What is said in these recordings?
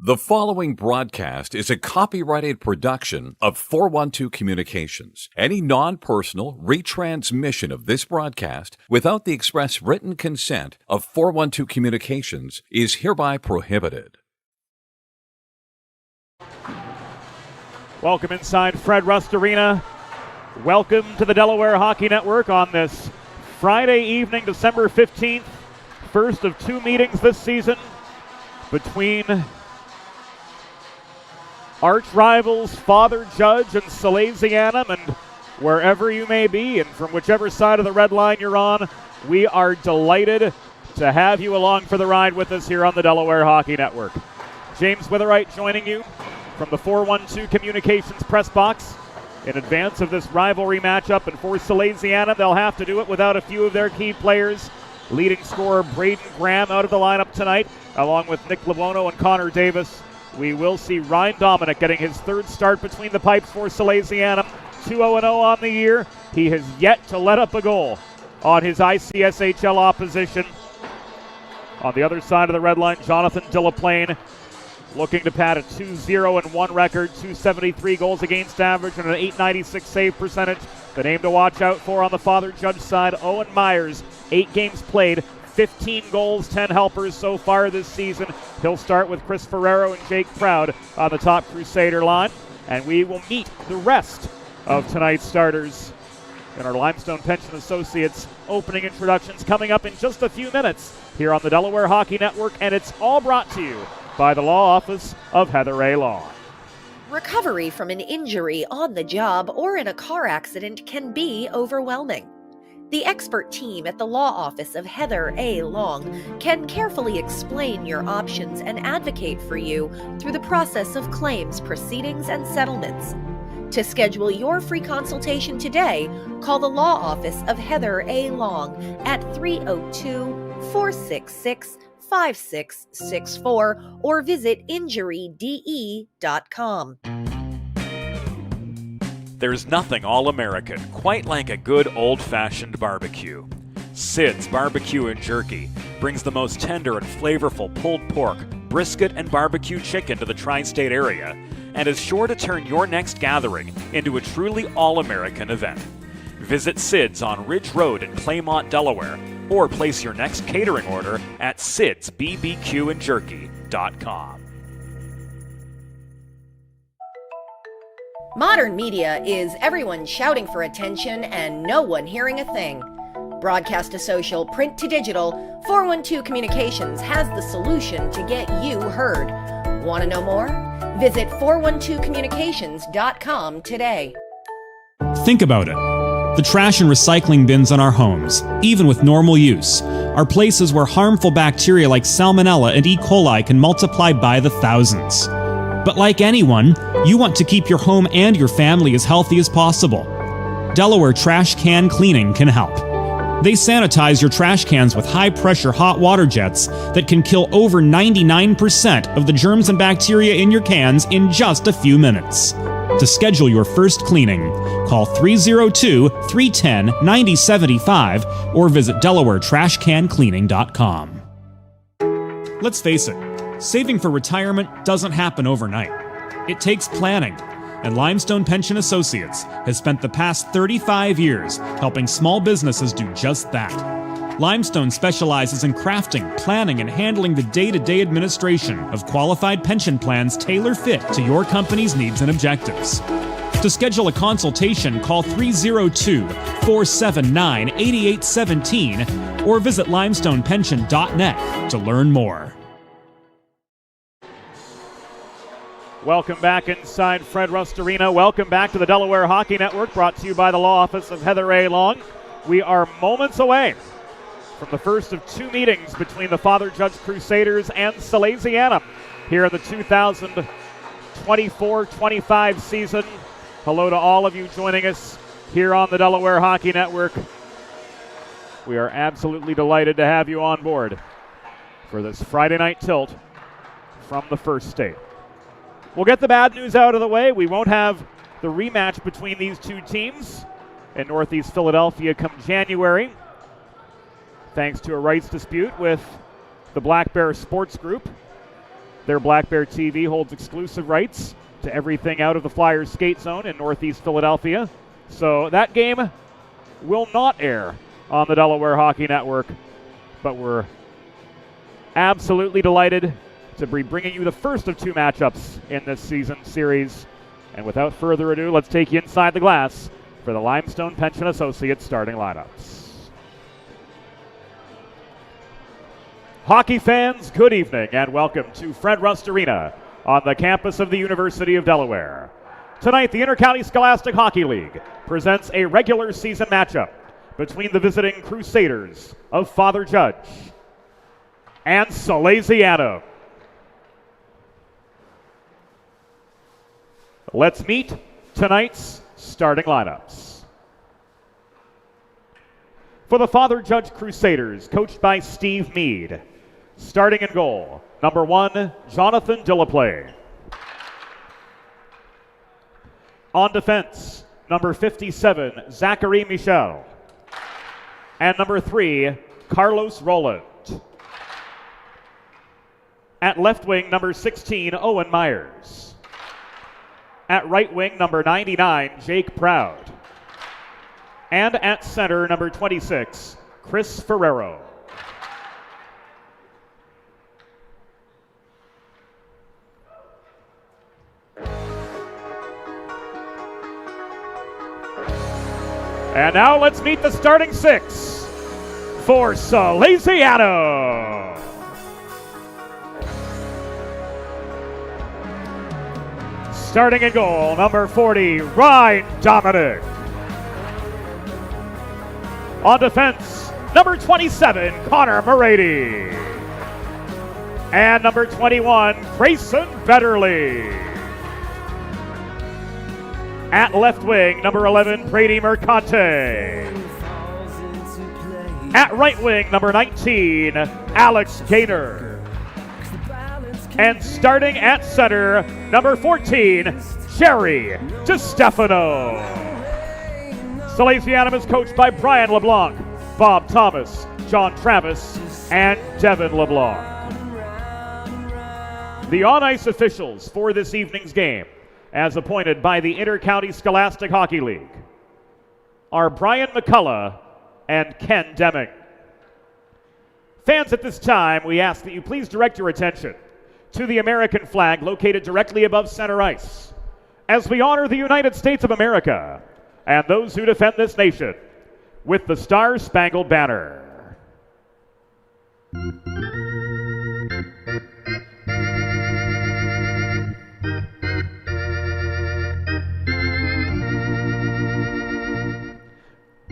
The following broadcast is a copyrighted production of 412 Communications. Any non-personal retransmission of this broadcast without the express written consent of 412 Communications is hereby prohibited. Welcome inside Fred Rust Arena. Welcome to the Delaware Hockey Network on this Friday evening, December 15th. First of two meetings this season between arch rivals Father Judge and Salesianum, and wherever you may be and from whichever side of the red line you're on, we are delighted to have you along for the ride with us here on the Delaware Hockey Network. James Witherite joining you from the 412 Communications press box in advance of this rivalry matchup, and for Salesianum, they'll have to do it without a few of their key players. Leading scorer Braden Graham out of the lineup tonight, along with Nick Labuono and Connor Davis. We will see Ryan Dominic getting his third start between the pipes for Salesianum. 2-0-0 on the year. He has yet to let up a goal on his ICSHL opposition. On the other side of the red line, Jonathan Delaplane looking to pad a 2-0-1 record, 273 goals against average and an 896 save percentage. The name to watch out for on the Father Judge side, Owen Myers, 8 games played, 15 goals, 10 helpers so far this season. He'll start with Chris Ferrero and Jake Proud on the top Crusader line. And we will meet the rest of tonight's starters in our Limestone Pension Associates opening introductions coming up in just a few minutes here on the Delaware Hockey Network. And it's all brought to you by the law office of Heather A. Long. Recovery from an injury on the job or in a car accident can be overwhelming. The expert team at the law office of Heather A. Long can carefully explain your options and advocate for you through the process of claims, proceedings, and settlements. To schedule your free consultation today, call the law office of Heather A. Long at 302-466-5664 or visit injuryde.com. There's nothing all-American quite like a good old-fashioned barbecue. Sid's Barbecue and Jerky brings the most tender and flavorful pulled pork, brisket, and barbecue chicken to the tri-state area and is sure to turn your next gathering into a truly all-American event. Visit Sid's on Ridge Road in Claymont, Delaware, or place your next catering order at sidsbbqandjerky.com. Modern media is everyone shouting for attention and no one hearing a thing. Broadcast to social, print to digital, 412 Communications has the solution to get you heard. Want to know more? Visit 412communications.com today. Think about it. The trash and recycling bins in our homes, even with normal use, are places where harmful bacteria like Salmonella and E. coli can multiply by the thousands. But like anyone, you want to keep your home and your family as healthy as possible. Delaware Trash Can Cleaning can help. They sanitize your trash cans with high-pressure hot water jets that can kill over 99% of the germs and bacteria in your cans in just a few minutes. To schedule your first cleaning, call 302-310-9075 or visit DelawareTrashCanCleaning.com. Let's face it, saving for retirement doesn't happen overnight. It takes planning, and Limestone Pension Associates has spent the past 35 years helping small businesses do just that. Limestone specializes in crafting, planning, and handling the day-to-day administration of qualified pension plans tailor-fit to your company's needs and objectives. To schedule a consultation, call 302-479-8817 or visit limestonepension.net to learn more. Welcome back inside Fred Rust Arena. Welcome back to the Delaware Hockey Network, brought to you by the law office of Heather A. Long. We are moments away from the first of two meetings between the Father Judge Crusaders and Salesianum here in the 2024-25 season. Hello to all of you joining us here on the Delaware Hockey Network. We are absolutely delighted to have you on board for this Friday night tilt from the First State. We'll get the bad news out of the way. We won't have the rematch between these two teams in Northeast Philadelphia come January, thanks to a rights dispute with the Black Bear Sports Group. Their Black Bear TV holds exclusive rights to everything out of the Flyers skate zone in Northeast Philadelphia. So that game will not air on the Delaware Hockey Network, but we're absolutely delighted to be bringing you the first of 2 matchups in this season series. And without further ado, let's take you inside the glass for the Limestone Pension Associates starting lineups. Hockey fans, good evening and welcome to Fred Rust Arena on the campus of the University of Delaware. Tonight, the Intercounty Scholastic Hockey League presents a regular season matchup between the visiting Crusaders of Father Judge and Salesianum. Let's meet tonight's starting lineups. For the Father Judge Crusaders, coached by Steve Mead. Starting in goal, number 1, Jonathan Dillaplay. On defense, number 57, Zachary Michel. And number 3, Carlos Roland. At left wing, number 16, Owen Myers. At right wing, number 99, Jake Proud. And at center, number 26, Chris Ferrero. And now let's meet the starting 6 for Salesianum. Starting in goal, number 40, Ryan Dominic. On defense, number 27, Connor Morady. And number 21, Grayson Betterly. At left wing, number 11, Brady Mercante. At right wing, number 19, Alex Gaynor. And starting at center, number 14, Jerry DiStefano. Salesianum is coached by Brian LeBlanc, Bob Thomas, John Travis, and Devin LeBlanc. The on-ice officials for this evening's game, as appointed by the Intercounty Scholastic Hockey League, are Brian McCullough and Ken Deming. Fans, at this time, we ask that you please direct your attention to the American flag located directly above center ice, as we honor the United States of America and those who defend this nation with the Star-Spangled Banner.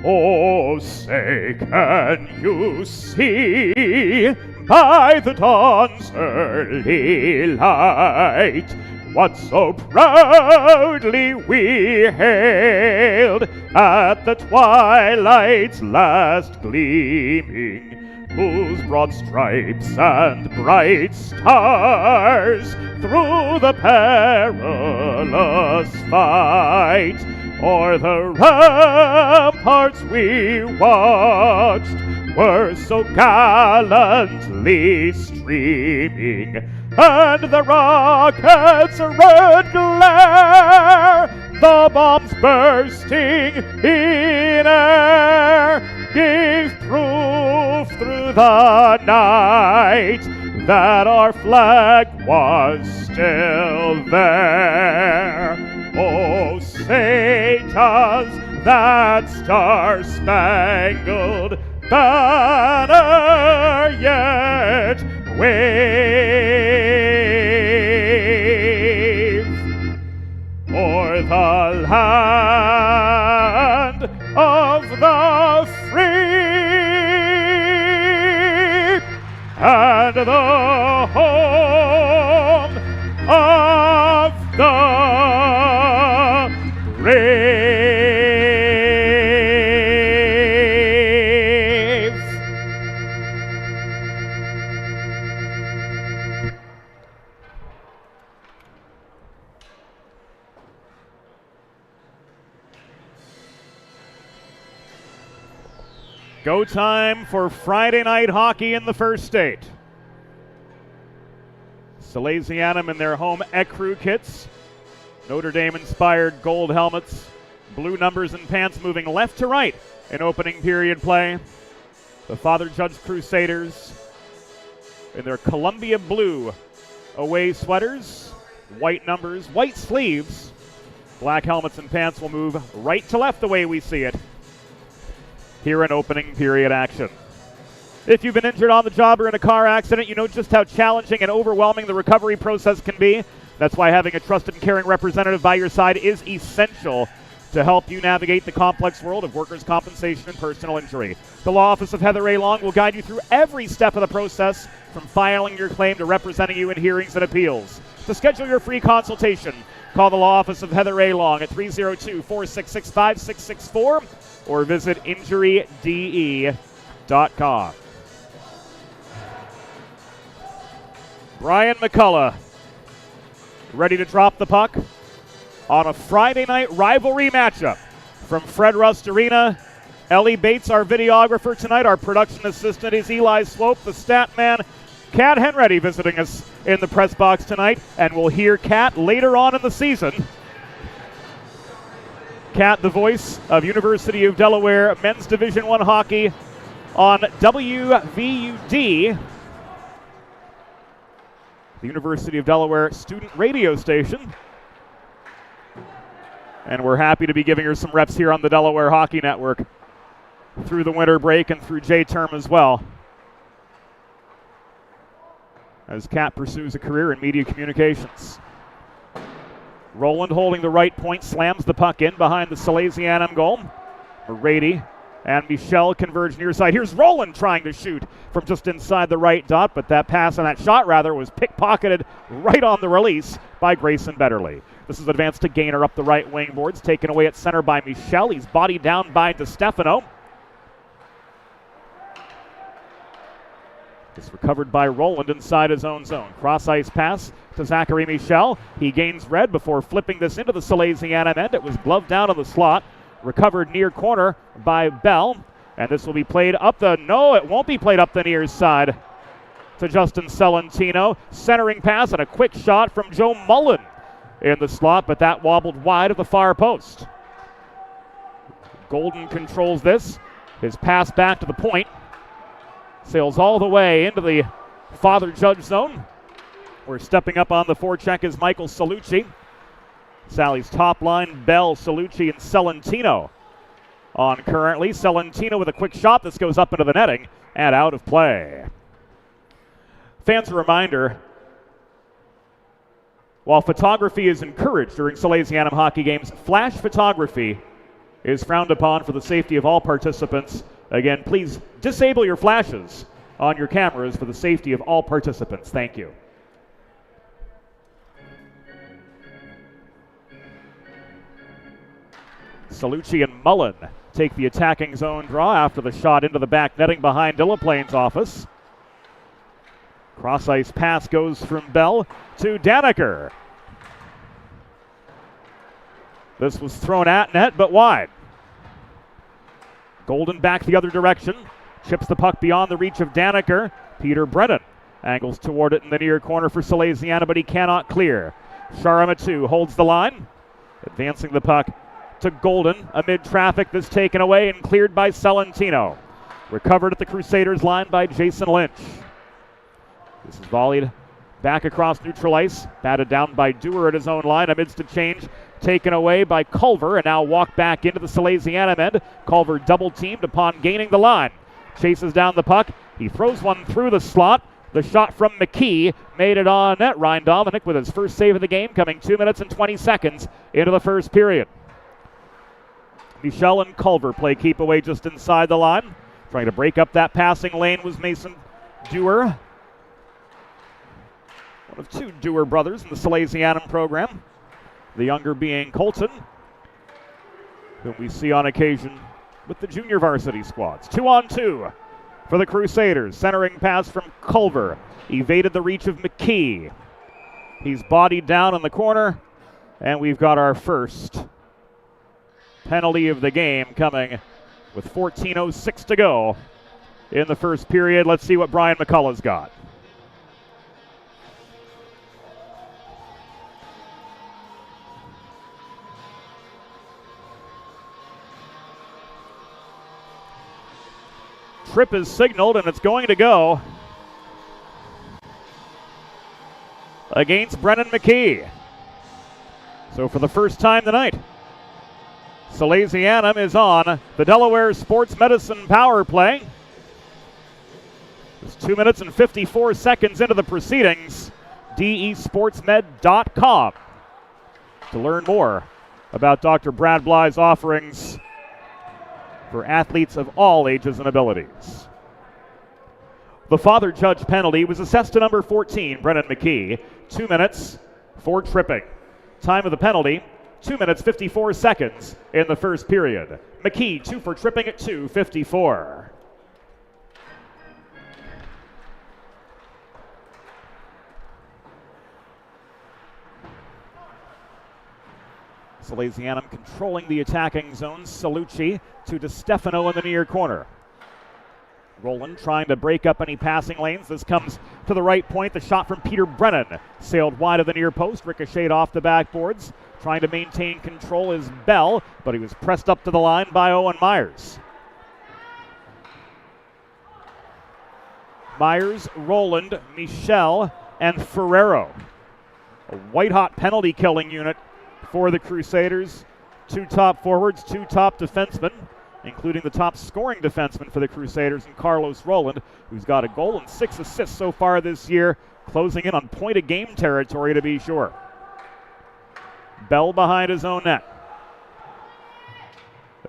Oh, say, can you see by the dawn's early light what so proudly we hailed at the twilight's last gleaming, whose broad stripes and bright stars through the perilous fight o'er the ramparts we watched were so gallantly streaming, and the rockets' red glare, the bombs bursting in air, gave proof through the night that our flag was still there. Oh, say does that star-spangled banner yet wave o'er the land of the free and the home of the Go time for Friday night hockey in the First State. Salesianum in their home ecru kits. Notre Dame-inspired gold helmets, blue numbers and pants moving left to right in opening period play. The Father Judge Crusaders in their Columbia blue away sweaters, white numbers, white sleeves. Black helmets and pants will move right to left the way we see it here in opening period action. If you've been injured on the job or in a car accident, you know just how challenging and overwhelming the recovery process can be. That's why having a trusted and caring representative by your side is essential to help you navigate the complex world of workers' compensation and personal injury. The Law Office of Heather A. Long will guide you through every step of the process, from filing your claim to representing you in hearings and appeals. To schedule your free consultation, call the Law Office of Heather A. Long at 302-466-5664 or visit injuryde.com. Brian McCullough ready to drop the puck on a Friday night rivalry matchup from Fred Rust Arena. Ellie Bates, our videographer tonight. Our production assistant is Eli Swope, the stat man. Kat Henready visiting us in the press box tonight, and we'll hear Kat later on in the season. Kat, the voice of University of Delaware Men's Division I hockey on WVUD, the University of Delaware student radio station. And we're happy to be giving her some reps here on the Delaware Hockey Network through the winter break and through J-term as well, as Kat pursues a career in media communications. Roland holding the right point, slams the puck in behind the Salesianum goal. Brady and Michel converge near side. Here's Roland trying to shoot from just inside the right dot, but that pass, and that shot rather, was pickpocketed right on the release by Grayson Betterly. This is advanced to Gainer up the right wing boards, taken away at center by Michel. He's bodied down by DeStefano. It's recovered by Roland inside his own zone. Cross-ice pass to Zachary Michel. He gains red before flipping this into the Salesianum end. It was gloved down on the slot. Recovered near corner by Bell. And this will be played up the... No, it won't be played up the near side to Justin Celentino. Centering pass and a quick shot from Joe Mullen in the slot, but that wobbled wide of the far post. Golden controls this. His pass back to the point. Sails all the way into the Father Judge zone. We're stepping up on the forecheck is Michael Salucci. Sally's top line, Bell, Salucci, and Celentino on currently. Celentino with a quick shot. This goes up into the netting and out of play. Fans, a reminder, while photography is encouraged during Salesianum hockey games, flash photography is frowned upon for the safety of all participants. Again, please disable your flashes on your cameras for the safety of all participants. Thank you. Salucci and Mullen take the attacking zone draw after the shot into the back netting behind Delaplane's office. Cross-ice pass goes from Bell to Daniker. This was thrown at net, but wide. Golden back the other direction. Chips the puck beyond the reach of Daniker. Peter Brennan angles toward it in the near corner for Salesiana, but he cannot clear. Sharamatu holds the line. Advancing the puck to Golden. Amid traffic, this taken away and cleared by Celentino. Recovered at the Crusaders line by Jason Lynch. This is volleyed back across neutral ice. Batted down by Dewar at his own line amidst a change. Taken away by Culver and now walked back into the Salesianum end. Culver double teamed upon gaining the line. Chases down the puck. He throws one through the slot. The shot from McKee made it on net. Ryan Dominic with his first save of the game, coming 2 minutes and 20 seconds into the first period. Michel and Culver play keep away just inside the line. Trying to break up that passing lane was Mason Dewar. One of two Dewar brothers in the Salesianum program. The younger being Colton, whom we see on occasion with the junior varsity squads. 2-on-2 for the Crusaders. Centering pass from Culver. Evaded the reach of McKee. He's bodied down in the corner, and we've got our first penalty of the game coming with 14:06 to go in the first period. Let's see what Brian McCullough's got. Trip is signaled, and it's going to go against Brennan McKee. So for the first time tonight, Salesianum is on the Delaware Sports Medicine power play. It's 2 minutes and 54 seconds into the proceedings. DESportsmed.com to learn more about Dr. Brad Bly's offerings for athletes of all ages and abilities. The father judge penalty was assessed to number 14, Brennan McKee. 2 minutes for tripping. Time of the penalty, 2 minutes 54 seconds in the first period. McKee 2 for tripping at 2:54. Salesianum controlling the attacking zone. Salucci to DeStefano in the near corner. Rowland trying to break up any passing lanes. This comes to the right point. The shot from Peter Brennan sailed wide of the near post, ricocheted off the backboards. Trying to maintain control is Bell, but he was pressed up to the line by Owen Myers. Myers, Rowland, Michel, and Ferrero. A white-hot penalty-killing unit for the Crusaders. 2 top forwards, 2 top defensemen, including the top scoring defenseman for the Crusaders and Carlos Rowland, who's got a goal and 6 assists so far this year, closing in on point-a-game territory to be sure. Bell behind his own net.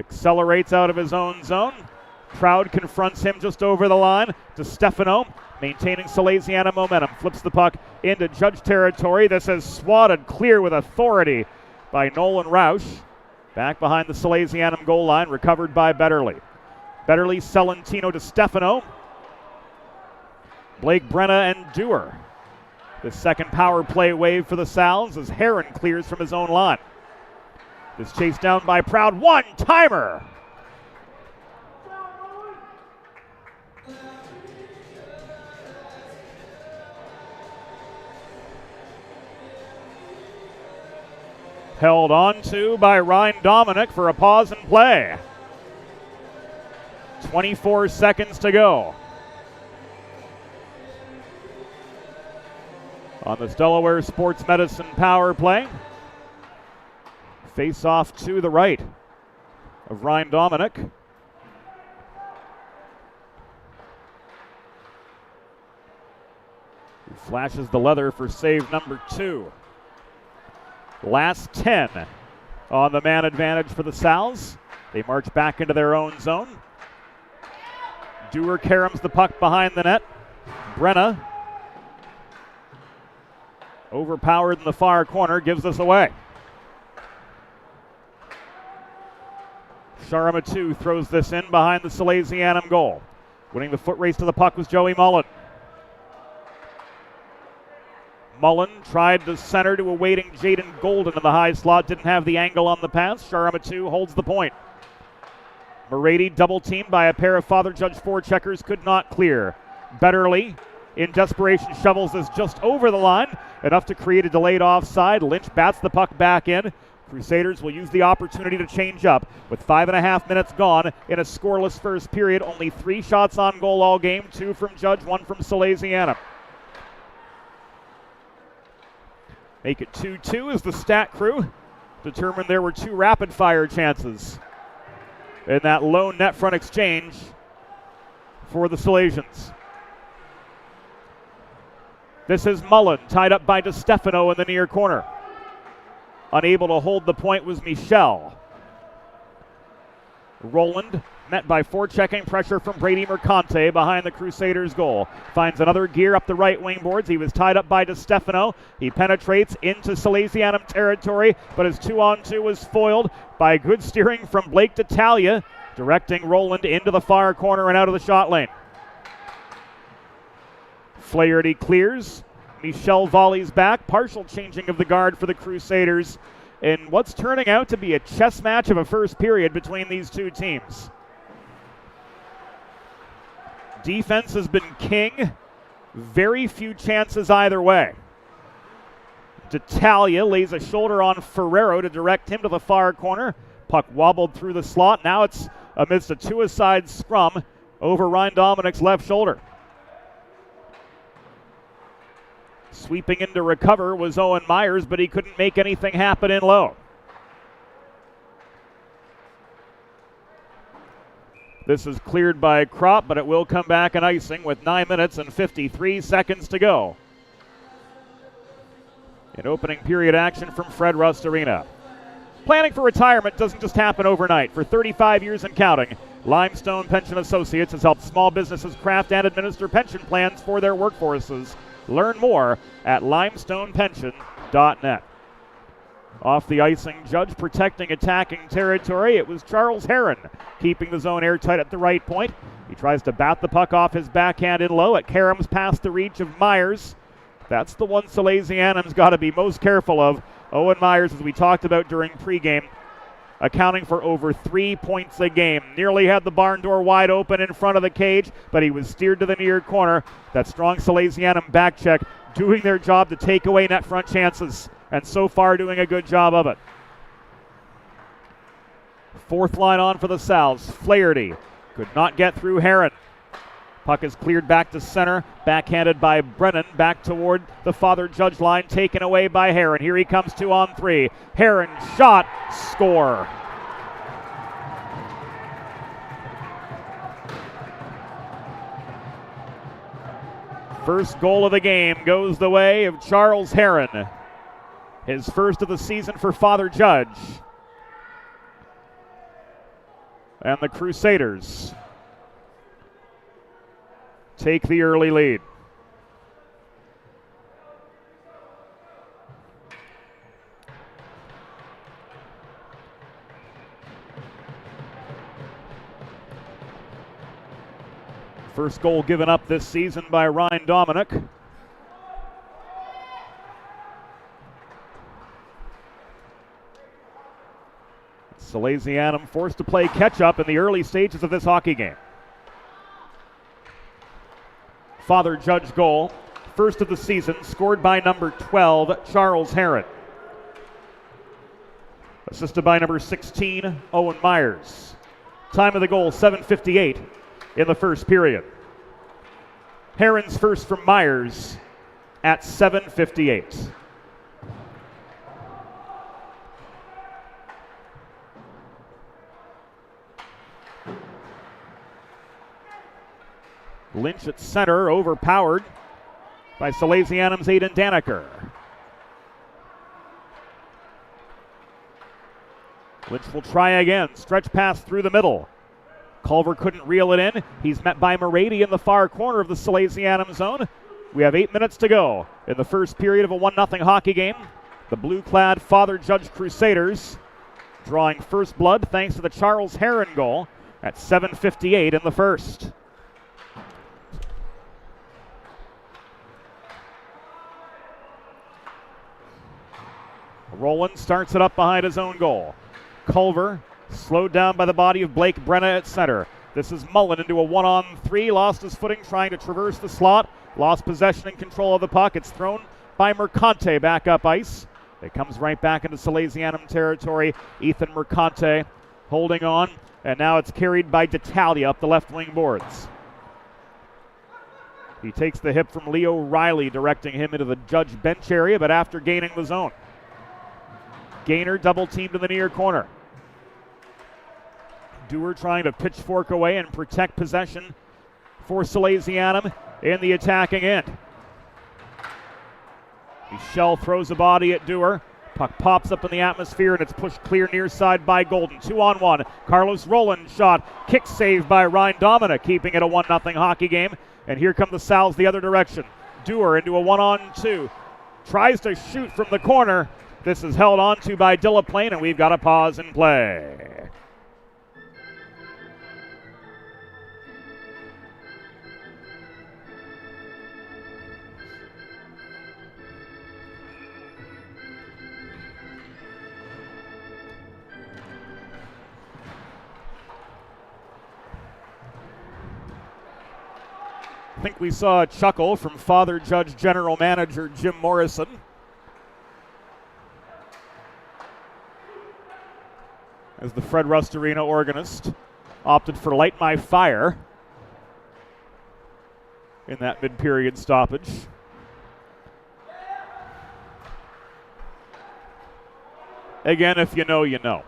Accelerates out of his own zone. Crowd confronts him just over the line. DeStefano maintaining Salesianum momentum. Flips the puck into Judge territory. This is swatted clear with authority by Nolan Roush. Back behind the Salesianum goal line, recovered by Betterly. Betterly, Celentino, DeStefano. Blake Brenna and Dewar. The second power play wave for the Sal's as Heron clears from his own line. This chased down by Proud. One-timer! Held on to by Ryan Dominic for a pause in play. 24 seconds to go on this Delaware Sports Medicine power play. Face off to the right of Ryan Dominic. He flashes the leather for save number 2. Last 10 on the man advantage for the Sal's. They march back into their own zone. Dewar caroms the puck behind the net. Brenna, overpowered in the far corner, gives us away. Sharamatu throws this in behind the Salesianum goal. Winning the foot race to the puck was Joey Mullen. Mullen tried to center to awaiting Jaden Golden in the high slot. Didn't have the angle on the pass. Sharamatu holds the point. Morady double teamed by a pair of Father Judge forecheckers, could not clear. Betterly, in desperation, shovels this just over the line, enough to create a delayed offside. Lynch bats the puck back in. Crusaders will use the opportunity to change up. With 5.5 minutes gone in a scoreless first period, only 3 shots on goal all game, 2 from Judge, 1 from Salesianum. Make it 2-2 as the stat crew determined there were 2 rapid-fire chances in that lone net front exchange for the Salesians. This is Mullen, tied up by DeStefano in the near corner. Unable to hold the point was Michel. Rowland met by forechecking pressure from Brady Mercante behind the Crusaders' goal. Finds another gear up the right wing boards. He was tied up by DeStefano. He penetrates into Salesianum territory, but his 2-on-2 was foiled by good steering from Blake D'Italia, directing Rowland into the far corner and out of the shot lane. Flaherty clears. Michel volleys back. Partial changing of the guard for the Crusaders in what's turning out to be a chess match of a first period between these two teams. Defense has been king. Very few chances either way. D'Italia lays a shoulder on Ferrero to direct him to the far corner. Puck wobbled through the slot. Now it's amidst a 2-a-side scrum over Ryan Dominic's left shoulder. Sweeping in to recover was Owen Myers, but he couldn't make anything happen in low. This is cleared by Kropp, but it will come back in icing with 9 minutes and 53 seconds to go. In opening period action from Fred Rust Arena. Planning for retirement doesn't just happen overnight. For 35 years and counting, Limestone Pension Associates has helped small businesses craft and administer pension plans for their workforces. Learn more at limestonepension.net. Off the icing, Judge protecting attacking territory. It was Charles Heron keeping the zone airtight at the right point. He tries to bat the puck off his backhand in low. It caroms past the reach of Myers. That's the one Salesianum's got to be most careful of. Owen Myers, as we talked about during pregame, accounting for over 3 points a game. Nearly had the barn door wide open in front of the cage, but he was steered to the near corner. That strong Salesianum back check doing their job to take away net front chances, and so far doing a good job of it. Fourth line on for the Sal's. Flaherty could not get through Heron. Puck is cleared back to center, backhanded by Brennan, back toward the Father Judge line, taken away by Heron. Here he comes 2-on-3. Heron shot, score. First goal of the game goes the way of Charles Heron. His first of the season for Father Judge. And the Crusaders take the early lead. First goal given up this season by Ryan Dominic. Salesianum forced to play catch-up in the early stages of this hockey game. Father Judge goal, first of the season, scored by number 12, Charles Heron. Assisted by number 16, Owen Myers. Time of the goal, 7:58 in the first period. Heron's first from Myers at 7:58. Lynch at center, overpowered by Salesianum's Aiden Daniker. Lynch will try again. Stretch pass through the middle. Culver couldn't reel it in. He's met by Morady in the far corner of the Salesianum zone. We have 8 minutes to go in the first period of a 1-0 hockey game. The blue-clad Father Judge Crusaders drawing first blood thanks to the Charles Heron goal at 7:58 in the first. Rowland starts it up behind his own goal. Culver slowed down by the body of Blake Brenna at center. This is Mullen into a 1-on-3. Lost his footing trying to traverse the slot. Lost possession and control of the puck. It's thrown by Mercante back up ice. It comes right back into Salesianum territory. Ethan Mercante holding on. And now it's carried by D'Italia up the left wing boards. He takes the hip from Leo Riley, directing him into the Judge bench area, but after gaining the zone. Gaynor double teamed in the near corner. Dewar trying to pitchfork away and protect possession for Salesianum in the attacking end. Michel throws a body at Dewar. Puck pops up in the atmosphere and it's pushed clear near side by Golden. 2-on-1. Carlos Rowland shot. Kick saved by Ryan Dominic, keeping it a 1-0 hockey game. And here come the Sal's the other direction. Dewar into a 1-on-2. Tries to shoot from the corner. This is held on to by Dillaplane, and we've got a pause in play. I think we saw a chuckle from Father Judge General Manager Jim Morrison. As the Fred Rust Arena organist opted for Light My Fire in that mid-period stoppage. Again, if you know, you know.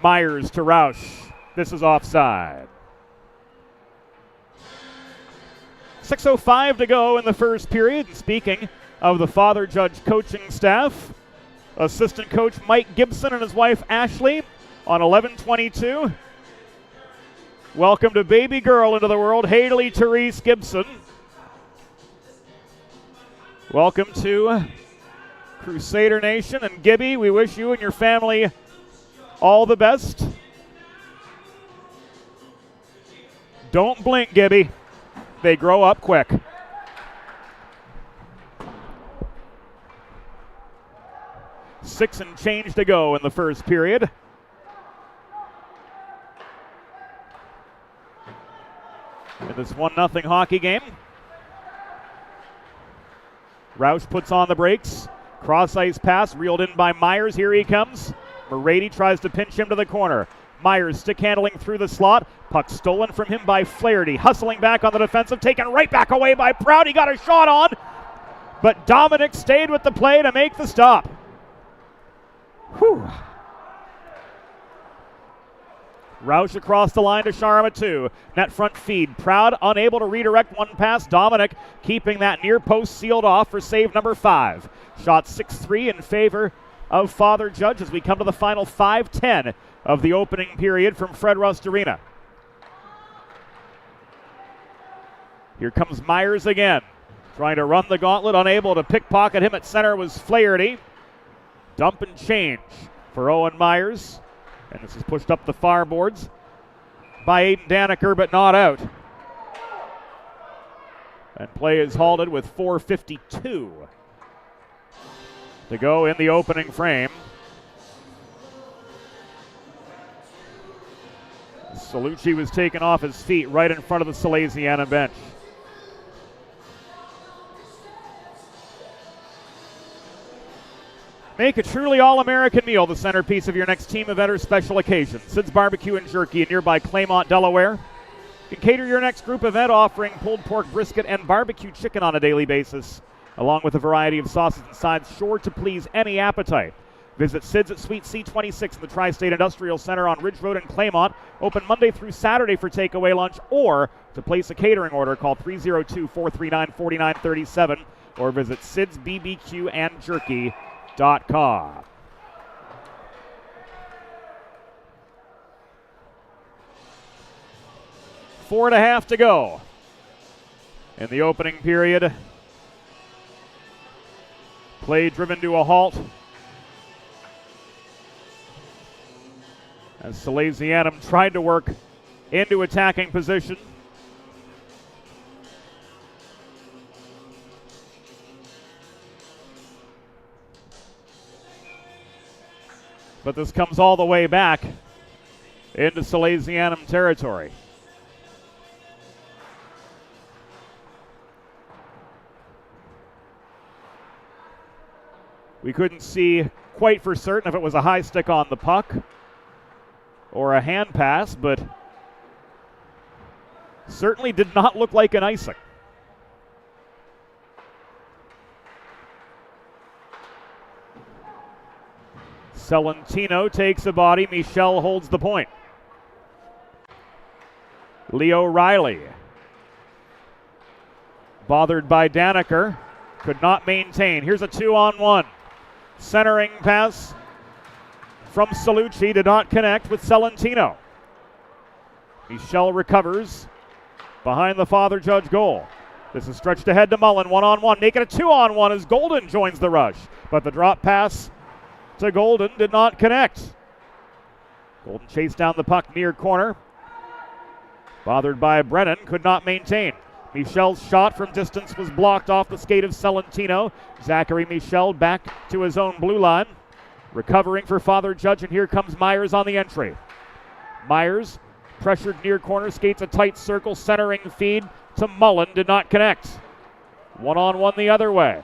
Myers to Roush. This is offside. 6:05 to go in the first period. And speaking of the Father Judge coaching staff, assistant coach Mike Gibson and his wife Ashley on 11:22. Welcome to baby girl into the world, Haley Therese Gibson. Welcome to Crusader Nation. And Gibby, we wish you and your family all the best. Don't blink, Gibby. They grow up quick. Six and change to go in the first period. In this 1-0 hockey game. Roush puts on the brakes. Cross ice pass reeled in by Myers. Here he comes. Morady tries to pinch him to the corner. Myers stick handling through the slot. Puck stolen from him by Flaherty. Hustling back on the defensive. Taken right back away by Proud. He got a shot on. But Dominic stayed with the play to make the stop. Whew. Roush across the line to Sharma 2. Net front feed. Proud unable to redirect one pass. Dominic keeping that near post sealed off for save number 5. Shot 6-3 in favor of Father Judge as we come to the final 5:10 of the opening period from Fred Rust Arena. Here comes Myers again. Trying to run the gauntlet. Unable to pickpocket him at center was Flaherty. Dump and change for Owen Myers. And this is pushed up the far boards by Aiden Daniker, but not out. And play is halted with 4:52 to go in the opening frame. Salucci was taken off his feet right in front of the Salesianum bench. Make a truly all-American meal the centerpiece of your next team event or special occasion. Sid's Barbecue and Jerky in nearby Claymont, Delaware. You can cater your next group event offering pulled pork brisket and barbecue chicken on a daily basis, along with a variety of sauces and sides sure to please any appetite. Visit Sid's at Suite C26 in the Tri-State Industrial Center on Ridge Road in Claymont. Open Monday through Saturday for takeaway lunch, or to place a catering order, call 302-439-4937 or visit sidsbbqandjerky.com. 4.5 to go in the opening period. Play driven to a halt as Salesianum tried to work into attacking position. But this comes all the way back into Salesianum territory. We couldn't see quite for certain if it was a high stick on the puck or a hand pass, but certainly did not look like an icing. Celentino takes a body. Michel holds the point. Leo Riley, bothered by Daniker, could not maintain. Here's a 2-on-1. Centering pass from Salucci did not connect with Celentino. Michel recovers behind the Father Judge goal. This is stretched ahead to Mullen. 1-on-1. Make it a 2-on-1 as Golden joins the rush. But the drop pass to Golden did not connect. Golden chased down the puck near corner. Bothered by Brennan, could not maintain. Michel's shot from distance was blocked off the skate of Celentino. Zachary Michel back to his own blue line. Recovering for Father Judge, and here comes Myers on the entry. Myers, pressured near corner, skates a tight circle, centering feed to Mullen, did not connect. 1-on-1 the other way.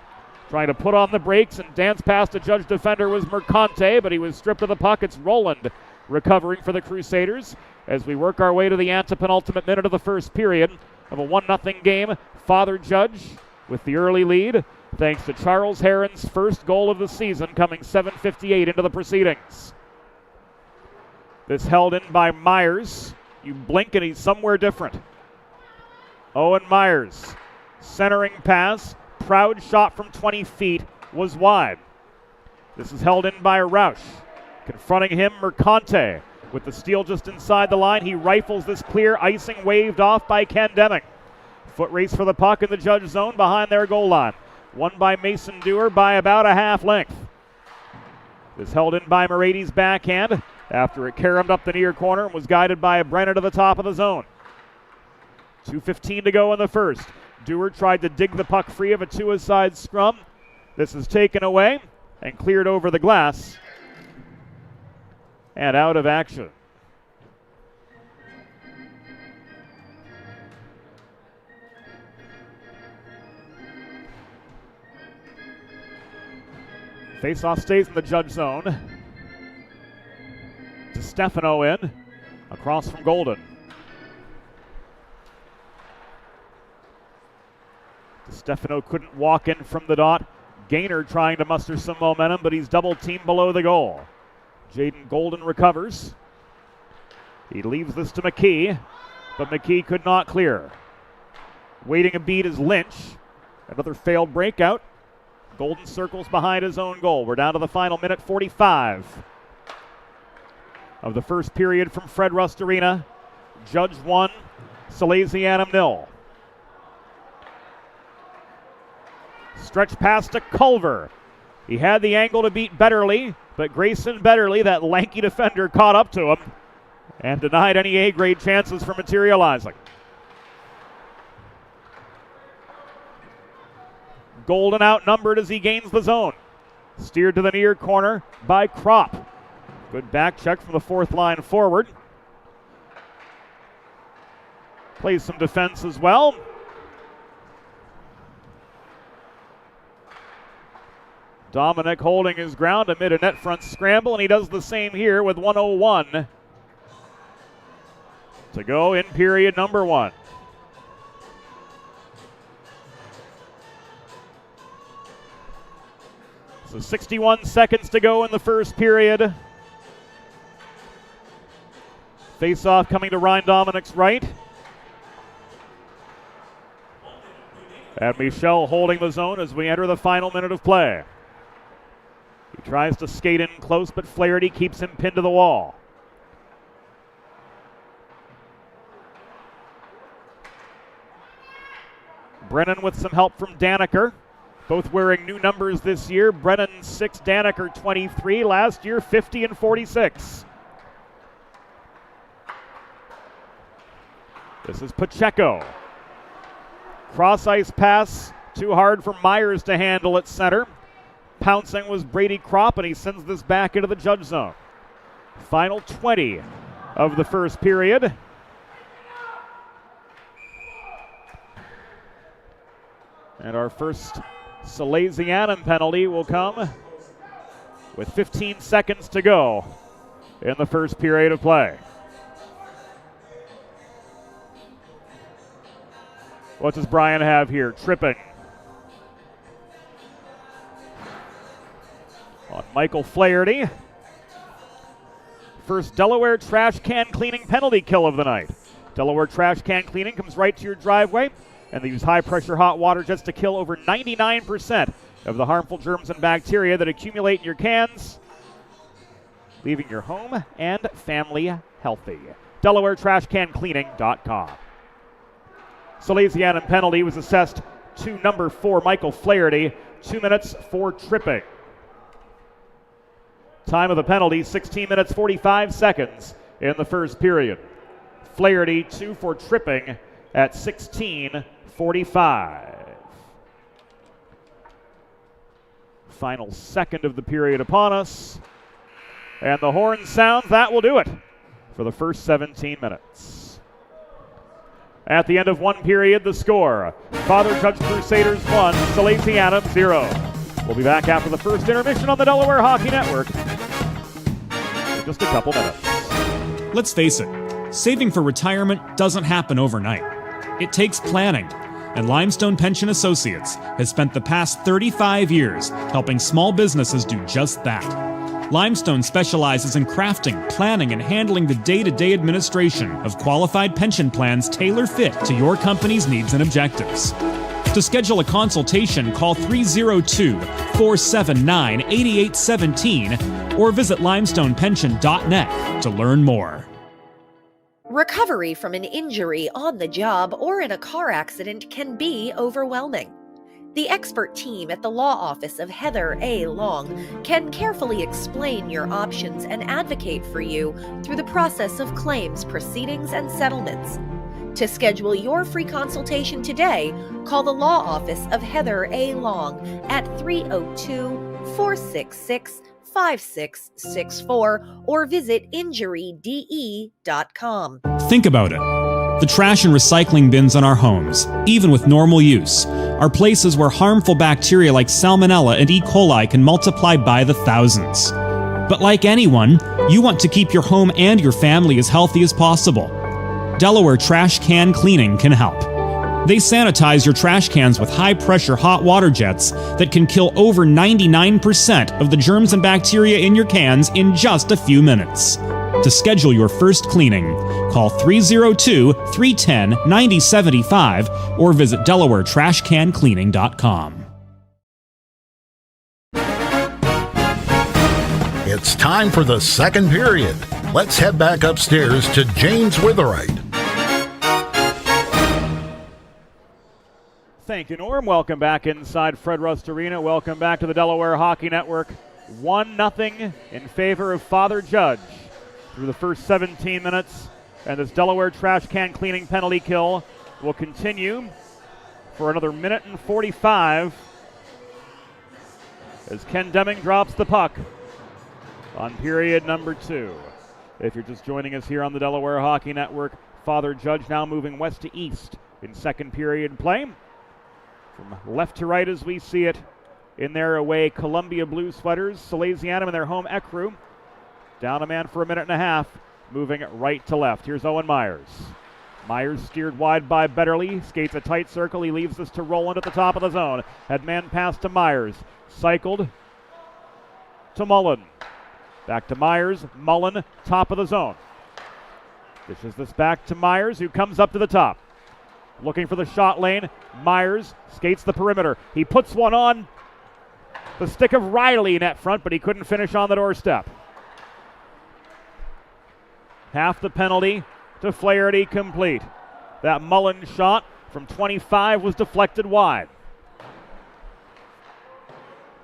Trying to put on the brakes and dance past a Judge defender was Mercante, but he was stripped of the puck. It's Roland recovering for the Crusaders as we work our way to the antepenultimate minute of the first period of a 1-0 game. Father Judge with the early lead, thanks to Charles Heron's first goal of the season, coming 7:58 into the proceedings. This held in by Myers. You blink and he's somewhere different. Owen Myers, centering pass, proud shot from 20 feet, was wide. This is held in by Roush. Confronting him, Mercante. With the steal just inside the line, he rifles this clear, icing waved off by Ken Deming. Foot race for the puck in the Judge zone behind their goal line. Won by Mason Dewar by about a half length. This held in by Merady's backhand after it caromed up the near corner and was guided by Brennan to the top of the zone. 2:15 to go in the first. Dewar tried to dig the puck free of a two-a-side scrum. This is taken away and cleared over the glass and out of action. Faceoff stays in the Judge zone. Stefano in, across from Golden. Stefano couldn't walk in from the dot. Gaynor trying to muster some momentum, but he's double teamed below the goal. Jaden Golden recovers. He leaves this to McKee, but McKee could not clear. Waiting a beat is Lynch. Another failed breakout. Golden circles behind his own goal. We're down to the final minute 45 of the first period from Fred Rust Arena. Judge 1, Salesianum 0. Stretch pass to Culver. He had the angle to beat Betterly, but Grayson Betterly, that lanky defender, caught up to him and denied any A-grade chances for materializing. Golden outnumbered as he gains the zone. Steered to the near corner by Kropp. Good back check from the fourth line forward. Plays some defense as well. Dominic holding his ground amid a net front scramble, and he does the same here with 1:01 to go in period number 1. So 61 seconds to go in the first period. Face-off coming to Ryan Dominic's right. And Michel holding the zone as we enter the final minute of play. He tries to skate in close, but Flaherty keeps him pinned to the wall. Brennan with some help from Daniker. Both wearing new numbers this year. Brennan 6, Daniker 23. Last year 50 and 46. This is Pacheco. Cross ice pass, too hard for Myers to handle at center. Pouncing was Brady Kropp, and he sends this back into the Judge zone. Final 20 of the first period. And our first Salesianum penalty will come with 15 seconds to go in the first period of play. What does Brian have here? Tripping on Michael Flaherty. First Delaware trash can cleaning penalty kill of the night. Delaware trash can cleaning comes right to your driveway, and they use high-pressure hot water jets to kill over 99% of the harmful germs and bacteria that accumulate in your cans, leaving your home and family healthy. DelawareTrashCanCleaning.com. Salesianum penalty was assessed to number 4, Michael Flaherty, 2 minutes for tripping. Time of the penalty, 16 minutes 45 seconds in the first period. Flaherty 2 for tripping at 16:45. Final second of the period upon us. And the horn sounds. That will do it for the first 17 minutes. At the end of one period, the score: Father Judge Crusaders 1, Salesianum 0. We'll be back after the first intermission on the Delaware Hockey Network in just a couple minutes. Let's face it, saving for retirement doesn't happen overnight. It takes planning, and Limestone Pension Associates has spent the past 35 years helping small businesses do just that. Limestone specializes in crafting, planning, and handling the day-to-day administration of qualified pension plans tailor-fit to your company's needs and objectives. To schedule a consultation, call 302-479-8817 or visit limestonepension.net to learn more. Recovery from an injury on the job or in a car accident can be overwhelming. The expert team at the law office of Heather A. Long can carefully explain your options and advocate for you through the process of claims, proceedings, and settlements. To schedule your free consultation today, call the law office of Heather A. Long at 302-466-5664 or visit injuryde.com. Think about it. The trash and recycling bins in our homes, even with normal use, are places where harmful bacteria like Salmonella and E. coli can multiply by the thousands. But like anyone, you want to keep your home and your family as healthy as possible. Delaware Trash Can Cleaning can help. They sanitize your trash cans with high-pressure hot water jets that can kill over 99% of the germs and bacteria in your cans in just a few minutes. To schedule your first cleaning, call 302-310-9075 or visit DelawareTrashCanCleaning.com. It's time for the second period. Let's head back upstairs to James Witherite. Thank you, Norm. Welcome back inside Fred Rust Arena. Welcome back to the Delaware Hockey Network. 1-0 in favor of Father Judge through the first 17 minutes. And this Delaware Trash Can Cleaning penalty kill will continue for another minute and 45 as Ken Deming drops the puck on period number 2. If you're just joining us here on the Delaware Hockey Network, Father Judge now moving west to east in second period play. From left to right as we see it in their away Columbia Blue sweaters, Salesianum in their home Ecru. Down a man for a minute and a half, moving right to left. Here's Owen Myers. Myers steered wide by Betterly, skates a tight circle. He leaves this to Roland at the top of the zone. Had man pass to Myers. Cycled to Mullen. Back to Myers. Mullen, top of the zone. Dishes this back to Myers, who comes up to the top. Looking for the shot lane. Myers skates the perimeter. He puts one on the stick of Riley net front, but he couldn't finish on the doorstep. Half the penalty to Flaherty complete. That Mullen shot from 25 was deflected wide.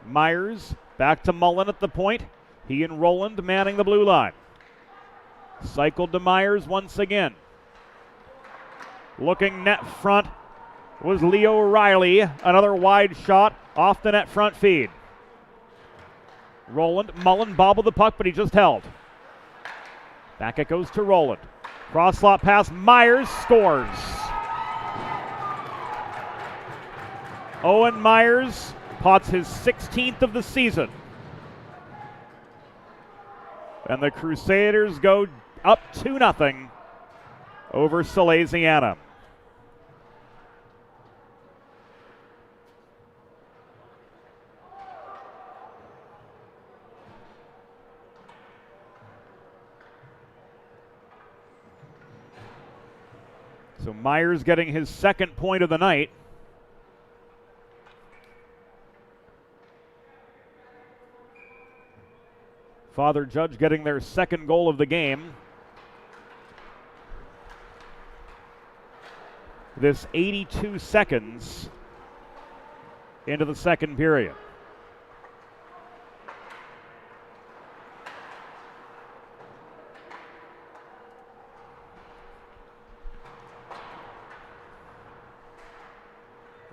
Myers back to Mullen at the point. He and Roland manning the blue line. Cycled to Myers once again. Looking net front was Leo Riley. Another wide shot off the net front feed. Roland, Mullen bobbled the puck, but he just held. Back it goes to Roland. Cross slot pass, Myers scores. Owen Myers pots his 16th of the season. And the Crusaders go up 2-0 over Salesianum. So Myers getting his second point of the night. Father Judge getting their second goal of the game. This 82 seconds into the second period.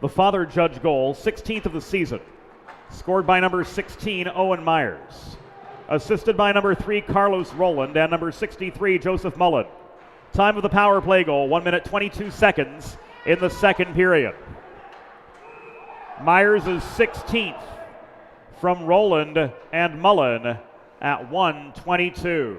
The Father Judge goal, 16th of the season, scored by number 16, Owen Myers. Assisted by number 3, Carlos Roland, and number 63, Joseph Mullen. Time of the power play goal, 1 minute 22 seconds in the second period. Myers is 16th from Roland and Mullen at 1:22.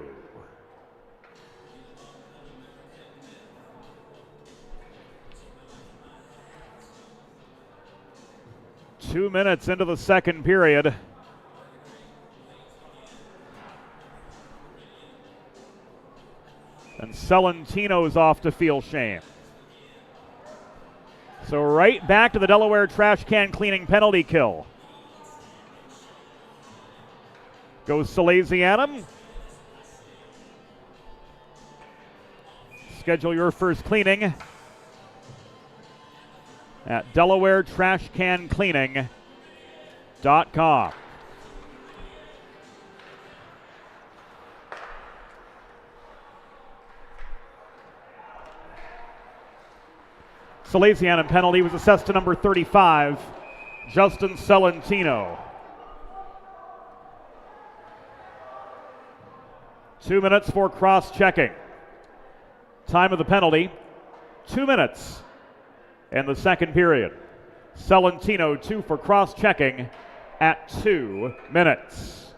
2 minutes into the second period. And Salesianum's off to feel shame. So right back to the Delaware trash can cleaning penalty kill. Goes Salesianum. Schedule your first cleaning at DelawareTrashCanCleaning.com. Salesianum penalty was assessed to number 35, Justin Salentino. 2 minutes for cross-checking. Time of the penalty, 2 minutes in the second period. Salentino 2 for cross-checking at 2 minutes.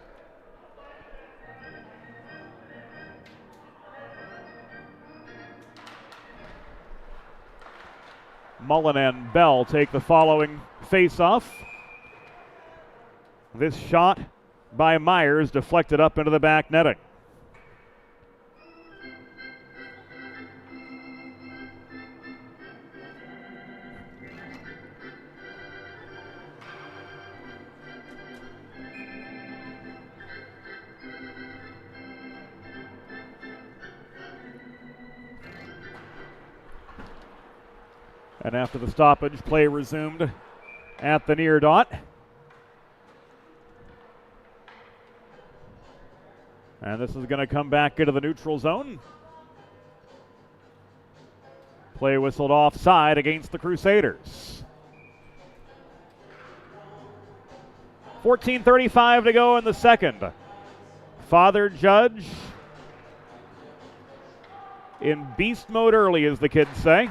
Mullen and Bell take the following face-off. This shot by Myers deflected up into the back netting. And after the stoppage, play resumed at the near dot. And this is going to come back into the neutral zone. Play whistled offside against the Crusaders. 14:35 to go in the second. Father Judge in beast mode early, as the kids say.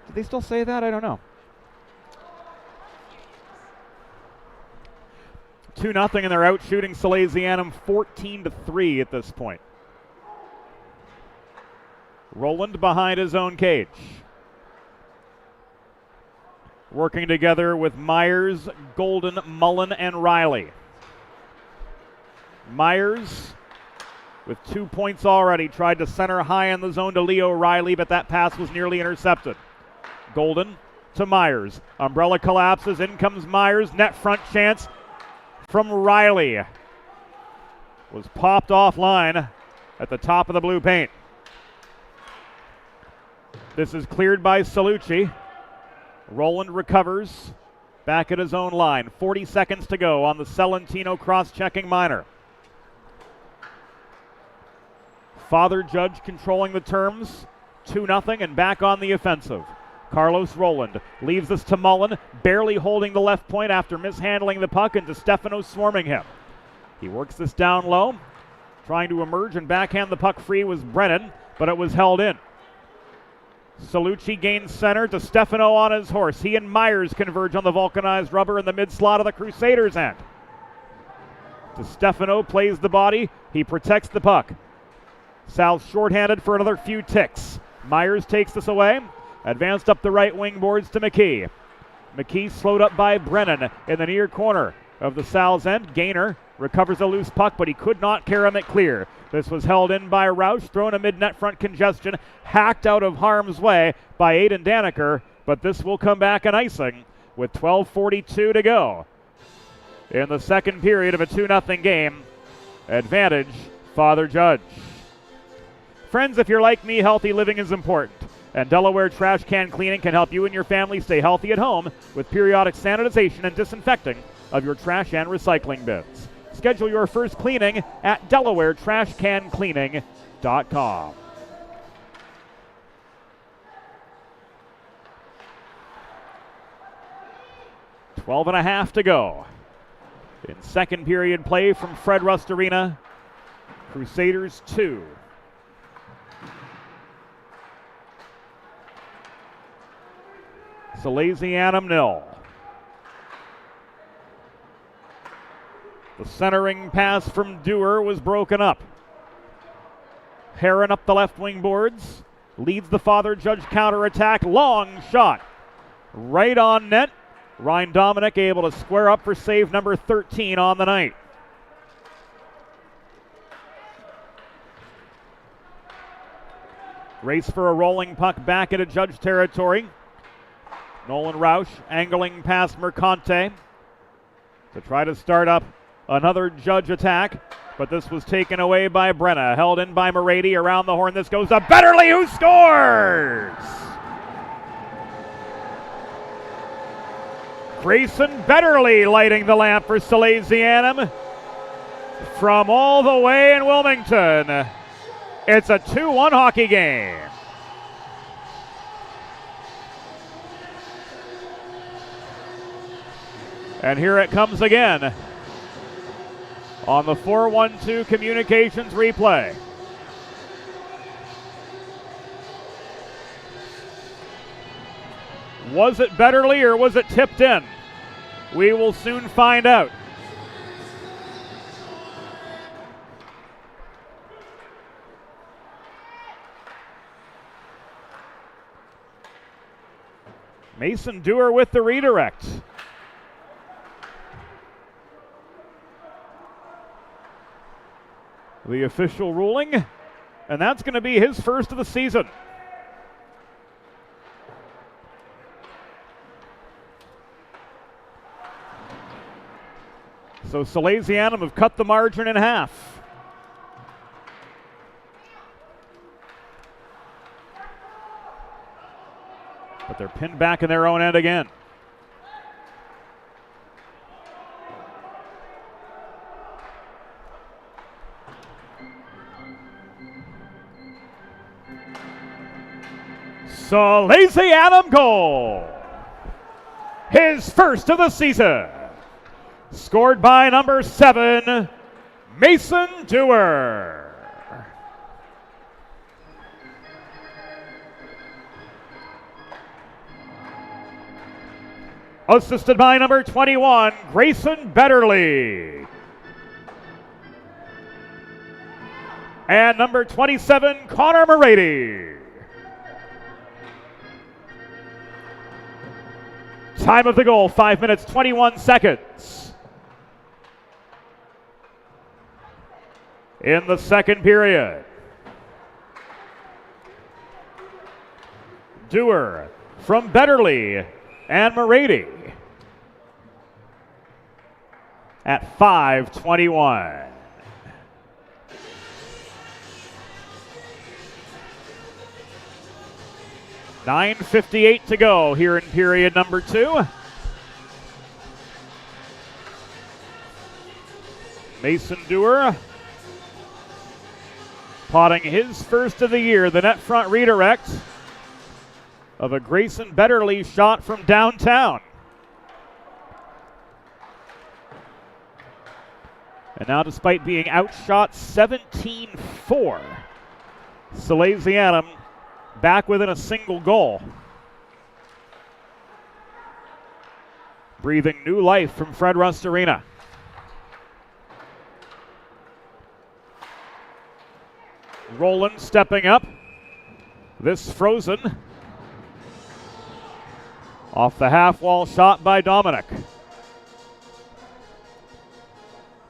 Do they still say that? I don't know. 2-0, and they're out shooting Salesianum 14-3 at this point. Roland behind his own cage. Working together with Myers, Golden, Mullen, and Riley. Myers, with 2 points already, tried to center high in the zone to Leo Riley, but that pass was nearly intercepted. Golden to Myers. Umbrella collapses. In comes Myers. Net front chance from Riley. Was popped offline at the top of the blue paint. This is cleared by Salucci. Roland recovers back at his own line. 40 seconds to go on the Salentino cross-checking minor. Father Judge controlling the terms. 2-0 and back on the offensive. Carlos Roland leaves this to Mullen, barely holding the left point after mishandling the puck, and DeStefano swarming him. He works this down low. Trying to emerge and backhand the puck free was Brennan, but it was held in. Salucci gains center. DeStefano on his horse. He and Myers converge on the vulcanized rubber in the mid-slot of the Crusaders' end. DeStefano plays the body. He protects the puck. Sal's shorthanded for another few ticks. Myers takes this away. Advanced up the right wing boards to McKee. McKee slowed up by Brennan in the near corner of the Sal's end. Gainer recovers a loose puck, but he could not carom it clear. This was held in by Roush, thrown amid net front congestion, hacked out of harm's way by Aiden Daniker, but this will come back an icing with 12:42 to go in the second period of a 2-0 game. Advantage, Father Judge. Friends, if you're like me, healthy living is important. And Delaware Trash Can Cleaning can help you and your family stay healthy at home with periodic sanitization and disinfecting of your trash and recycling bins. Schedule your first cleaning at DelawareTrashCanCleaning.com. Twelve and a half to go in second period play from Fred Rust Arena. Crusaders 2. Salesianum 0. The centering pass from Dewar was broken up. Heron up the left wing boards. Leads the Father Judge counterattack. Long shot right on net. Ryan Dominic able to square up for save number 13 on the night. Race for a rolling puck back into Judge territory. Nolan Roush angling past Mercante to try to start up another Judge attack, but this was taken away by Brenna. Held in by Morady around the horn. This goes to Betterly, who scores! Grayson Betterly lighting the lamp for Salesianum from all the way in Wilmington. It's a 2-1 hockey game. And here it comes again on the 4-1-2 communications replay. Was it Betterly or was it tipped in? We will soon find out. Mason Dewar with the redirect. The official ruling, and that's going to be his first of the season. So Salesianum have cut the margin in half. But they're pinned back in their own end again. Salesianum goal. His first of the season. Scored by number 7, Mason Dewar. Assisted by number 21, Grayson Betterly. And number 27, Connor Morady. Time of the goal, 5 minutes, 21 seconds. In the second period, Dewar from Betterly and Morady at 5:21. $9:58 to go here in period number 2. Mason Dewar potting his first of the year, the net front redirect of a Grayson Betterly shot from downtown. And now, despite being outshot 17-4, Salesianum back within a single goal. Breathing new life from Fred Rust Arena. Roland stepping up. This frozen. Off the half wall shot by Dominic.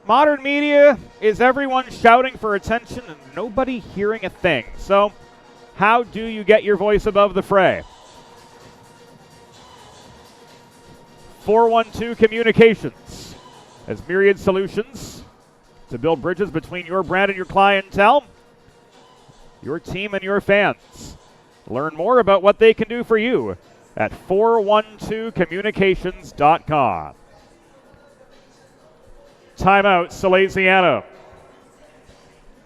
Modern media is everyone shouting for attention and nobody hearing a thing. So, how do you get your voice above the fray? 412 Communications has myriad solutions to build bridges between your brand and your clientele, your team and your fans. Learn more about what they can do for you at 412communications.com. Timeout, Salesianum.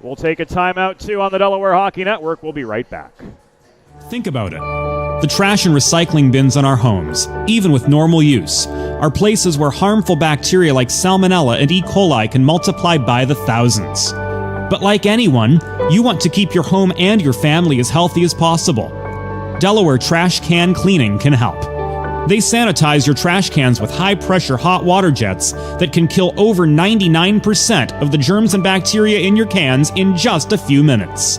We'll take a timeout too on the Delaware Hockey Network. We'll be right back. Think about it. The trash and recycling bins in our homes, even with normal use, are places where harmful bacteria like Salmonella and E. coli can multiply by the thousands. But like anyone, you want to keep your home and your family as healthy as possible. Delaware Trash Can Cleaning can help. They sanitize your trash cans with high-pressure hot water jets that can kill over 99% of the germs and bacteria in your cans in just a few minutes.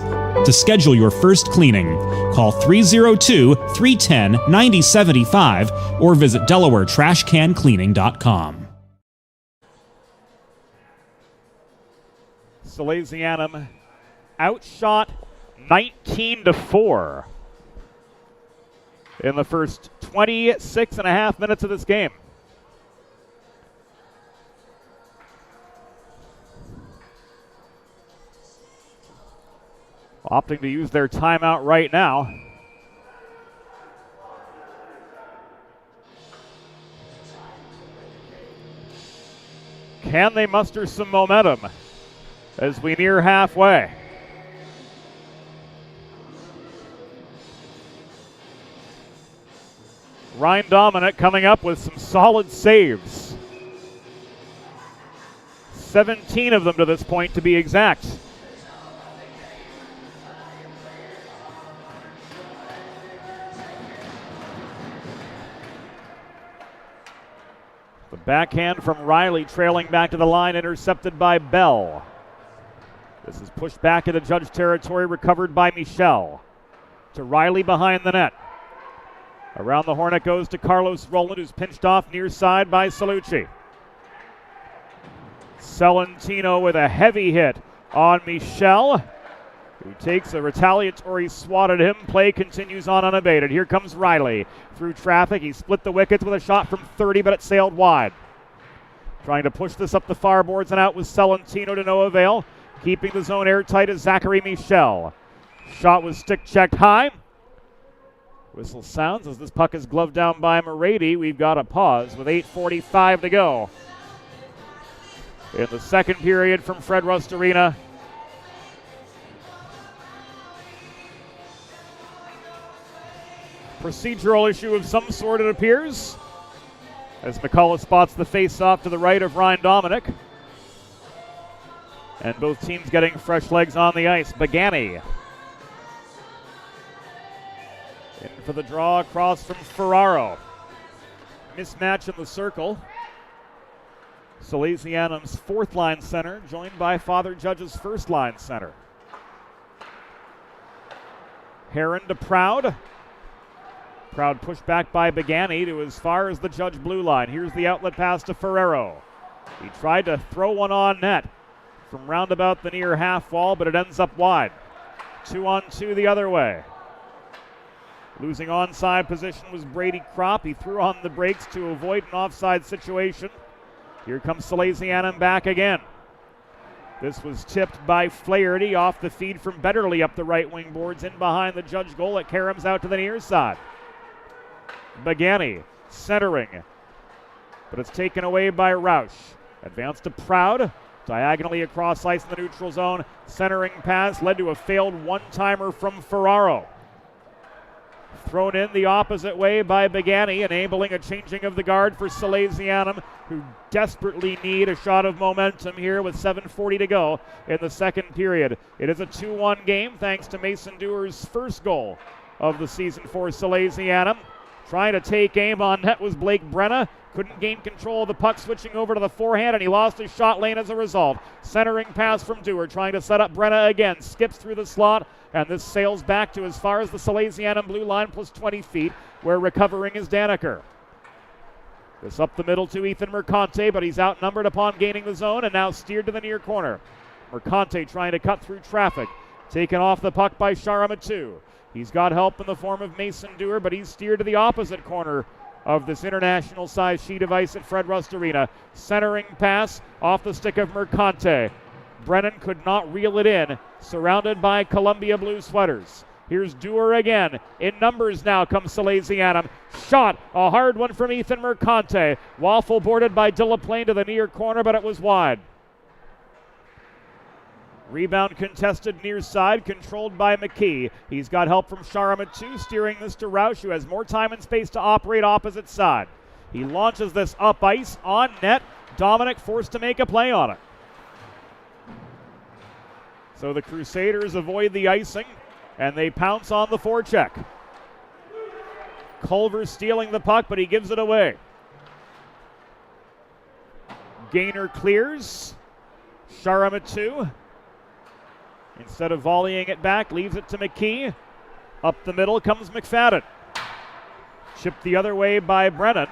to schedule your first cleaning. Call 302-310-9075 or visit DelawareTrashCanCleaning.com. Salesianum outshot 19-4 in the first 26 and a half minutes of this game. Opting to use their timeout right now. Can they muster some momentum as we near halfway? Ryan Dominic coming up with some solid saves. 17 of them to this point, to be exact. The backhand from Riley, trailing back to the line, intercepted by Bell. This is pushed back into Judge territory, recovered by Michel. To Riley behind the net. Around the horn it goes to Carlos Rowland, who's pinched off near side by Salucci. Celentino with a heavy hit on Michel, who takes a retaliatory swat at him. Play continues on unabated. Here comes Riley through traffic. He split the wickets with a shot from 30, but it sailed wide. Trying to push this up the far boards and out with Celentino to no avail. Keeping the zone airtight is Zachary Michel. Shot was stick checked high. Whistle sounds as this puck is gloved down by Morady. We've got a pause with 8:45 to go in the second period from Fred Rust Arena. Procedural issue of some sort, it appears, as McCullough spots the face-off to the right of Ryan Dominic. And both teams getting fresh legs on the ice. Bagani in for the draw across from Ferraro. Mismatch in the circle. Salesianum's fourth line center joined by Father Judge's first line center. Heron to Proud. Proud pushed back by Bagani to as far as the Judge blue line. Here's the outlet pass to Ferrero. He tried to throw one on net from roundabout the near half wall, but it ends up wide. 2-on-2 the other way. Losing onside position was Brady Kropp. He threw on the brakes to avoid an offside situation. Here comes Salesianum back again. This was tipped by Flaherty off the feed from Betterly up the right wing boards in behind the Judge goal. It caroms out to the near side. Bagani centering, but it's taken away by Roush. Advance to Proud, diagonally across ice in the neutral zone. Centering pass led to a failed one-timer from Ferraro. Thrown in the opposite way by Bagani, enabling a changing of the guard for Salesianum, who desperately need a shot of momentum here with 7:40 to go in the second period. It is a 2-1 game thanks to Mason Dewar's first goal of the season for Salesianum. Trying to take aim on net was Blake Brenna. Couldn't gain control of the puck, switching over to the forehand, and he lost his shot lane as a result. Centering pass from Dewar, trying to set up Brenna again. Skips through the slot, and this sails back to as far as the Salesianum blue line plus 20 feet, where recovering is Daniker. This up the middle to Ethan Mercante, but he's outnumbered upon gaining the zone, and now steered to the near corner. Mercante trying to cut through traffic. Taken off the puck by Sharamatu. He's got help in the form of Mason Dewar, but he's steered to the opposite corner of this international-sized sheet of ice at Fred Rust Arena. Centering pass off the stick of Mercante. Brennan could not reel it in, surrounded by Columbia blue sweaters. Here's Dewar again. In numbers now comes Salesianum. Shot, a hard one from Ethan Mercante. Waffle boarded by Delaplane to the near corner, but it was wide. Rebound contested near side, controlled by McKee. He's got help from Sharamatu, steering this to Roush, who has more time and space to operate opposite side. He launches this up ice, on net. Dominic forced to make a play on it. So the Crusaders avoid the icing, and they pounce on the forecheck. Culver stealing the puck, but he gives it away. Gainer clears. Sharamatu. Instead of volleying it back, leaves it to McKee. Up the middle comes McFadden. Chipped the other way by Brennan.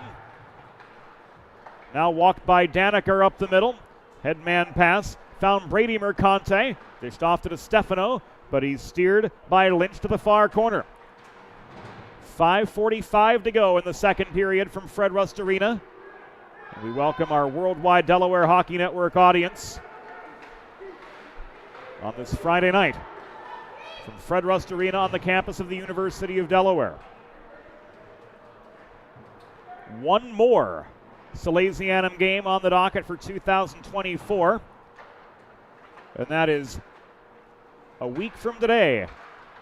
Now walked by Daniker up the middle. Headman pass. Found Brady Mercante. Dished off to DiStefano, but he's steered by Lynch to the far corner. 5:45 to go in the second period from Fred Rust Arena. And we welcome our worldwide Delaware Hockey Network audience on this Friday night from Fred Rust Arena on the campus of the University of Delaware. One more Salesianum game on the docket for 2024, and that is a week from today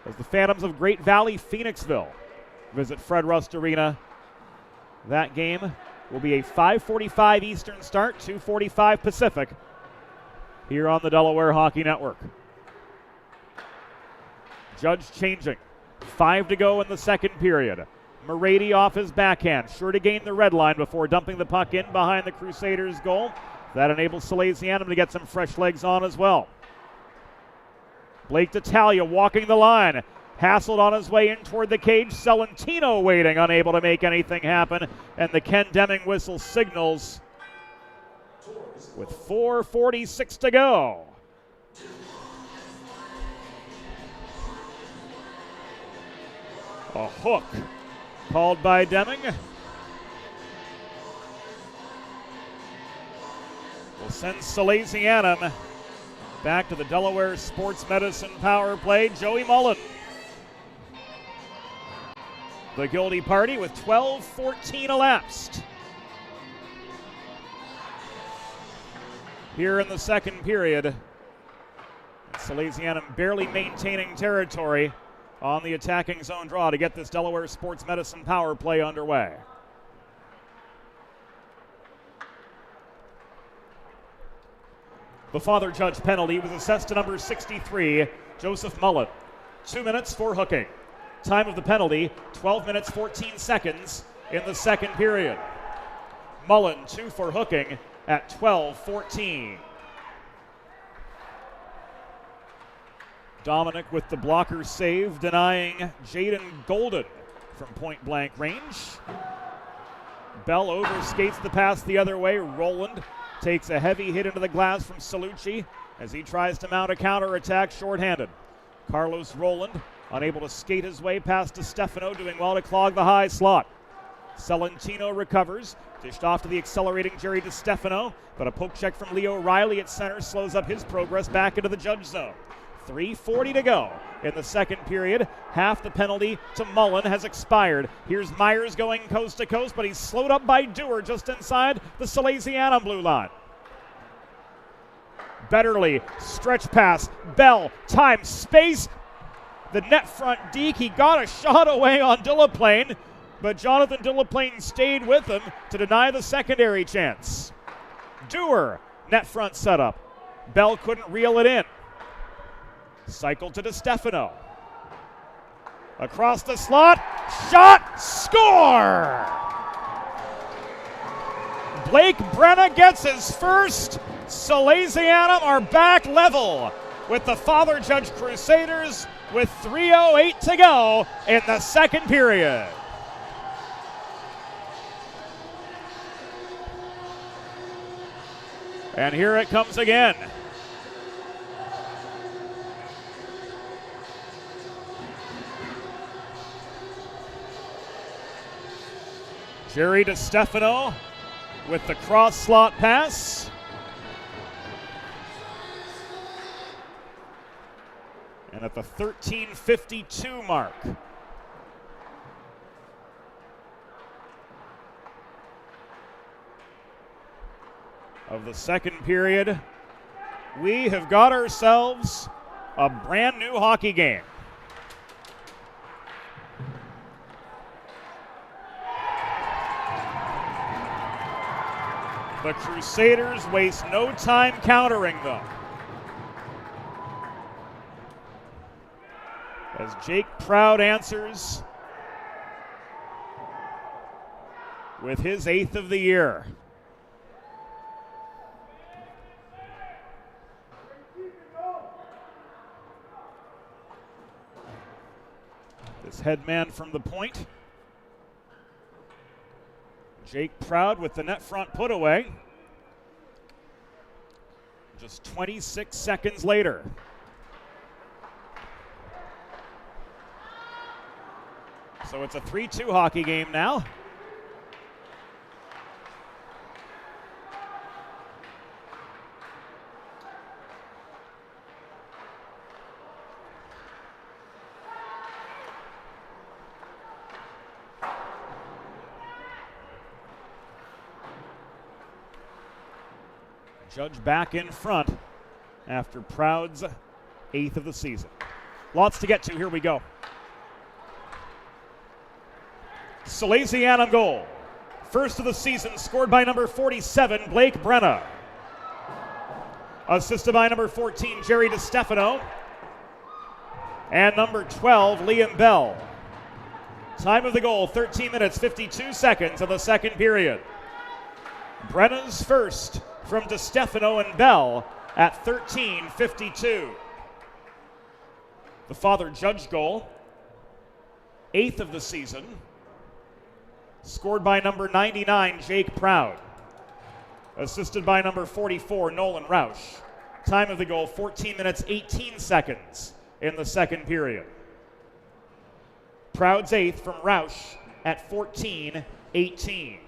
as the Phantoms of Great Valley Phoenixville visit Fred Rust Arena. That game will be a 5:45 Eastern start, 2:45 Pacific, here on the Delaware Hockey Network. Judge changing. 5 to go in the second period. Morady off his backhand, sure to gain the red line before dumping the puck in behind the Crusaders' goal. That enables Salesianum to get some fresh legs on as well. Blake D'Italia walking the line. Hassled on his way in toward the cage. Celentino waiting, unable to make anything happen. And the Ken Deming whistle signals with 4:46 to go. A hook called by Deming. Will send Salesianum back to the Delaware Sports Medicine power play. Joey Mullen, the guilty party, with 12:14 elapsed here in the second period. Salesianum barely maintaining territory on the attacking zone draw to get this Delaware Sports Medicine power play underway. The Father Judge penalty was assessed to number 63, Joseph Mullen. 2 minutes for hooking. Time of the penalty, 12 minutes 14 seconds in the second period. Mullen 2 for hooking at 12:14. Dominic with the blocker save, denying Jaden Golden from point-blank range. Bell overskates the pass the other way. Roland takes a heavy hit into the glass from Salucci as he tries to mount a counterattack shorthanded. Carlos Roland unable to skate his way past DiStefano, doing well to clog the high slot. Celentino recovers, dished off to the accelerating Jerry DiStefano, but a poke check from Leo Riley at center slows up his progress back into the judge zone. 3:40 to go in the second period. Half the penalty to Mullen has expired. Here's Myers going coast to coast, but he's slowed up by Dewar just inside the Salesianum blue line. Betterly, stretch pass, Bell, time, space. The net front deke, he got a shot away on Dillaplane, but Jonathan Dillaplane stayed with him to deny the secondary chance. Dewar, net front setup. Bell couldn't reel it in. Cycle to DiStefano. Across the slot, shot, score! Blake Brenna gets his first. Salesianum are back level with the Father Judge Crusaders with 3:08 to go in the second period. And here it comes again. Jerry DiStefano with the cross slot pass. And at the 13:52 mark, of the second period, we have got ourselves a brand new hockey game. The Crusaders waste no time countering them, as Jake Proud answers with his 8th of the year. It's head man from the point. Jake Proud with the net front put away. Just 26 seconds later. So it's a 3-2 hockey game now. Judge back in front after Proud's 8th of the season. Lots to get to. Here we go. Salesianum goal. First of the season, scored by number 47, Blake Brenna. Assisted by number 14, Jerry DiStefano. And number 12, Liam Bell. Time of the goal, 13 minutes, 52 seconds of the second period. Brenna's first from DiStefano and Bell at 13:52. The Father Judge goal, 8th of the season, scored by number 99, Jake Proud. Assisted by number 44, Nolan Roush. Time of the goal, 14 minutes, 18 seconds in the second period. Proud's 8th from Roush at 14:18.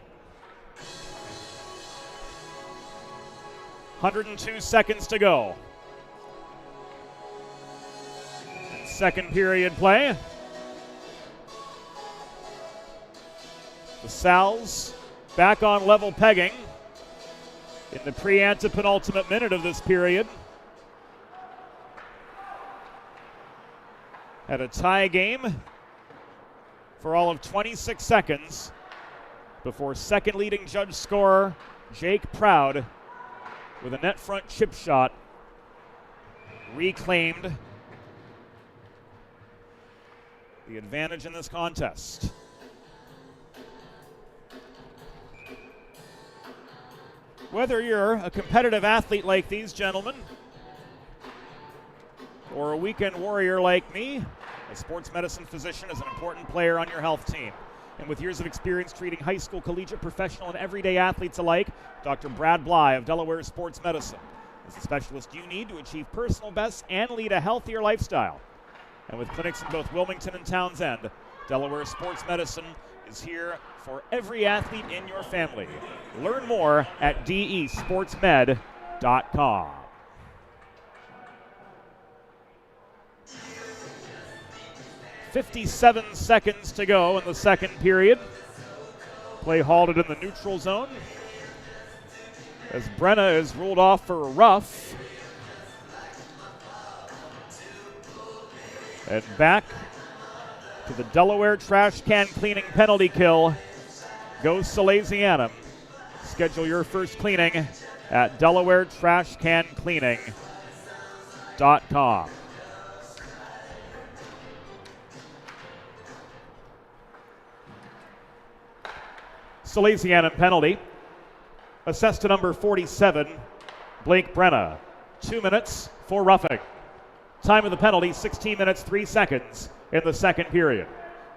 102 seconds to go. Second period play. The Sals back on level pegging in the pre-antepenultimate minute of this period. Had a tie game for all of 26 seconds before second leading Judge scorer Jake Proud with a net front chip shot reclaimed the advantage in this contest. Whether you're a competitive athlete like these gentlemen or a weekend warrior like me, a sports medicine physician is an important player on your health team. And with years of experience treating high school, collegiate, professional, and everyday athletes alike, Dr. Brad Bly of Delaware Sports Medicine is the specialist you need to achieve personal bests and lead a healthier lifestyle. And with clinics in both Wilmington and Townsend, Delaware Sports Medicine is here for every athlete in your family. Learn more at desportsmed.com. .57 seconds to go in the second period. Play halted in the neutral zone as Brenna is ruled off for a rough. And back to the Delaware trash can cleaning penalty kill goes Salesianum. Schedule your first cleaning at DelawareTrashCanCleaning.com. Salesianum penalty. Assessed to number 47, Blake Brenna. 2 minutes for roughing. Time of the penalty, 16 minutes, 3 seconds in the second period.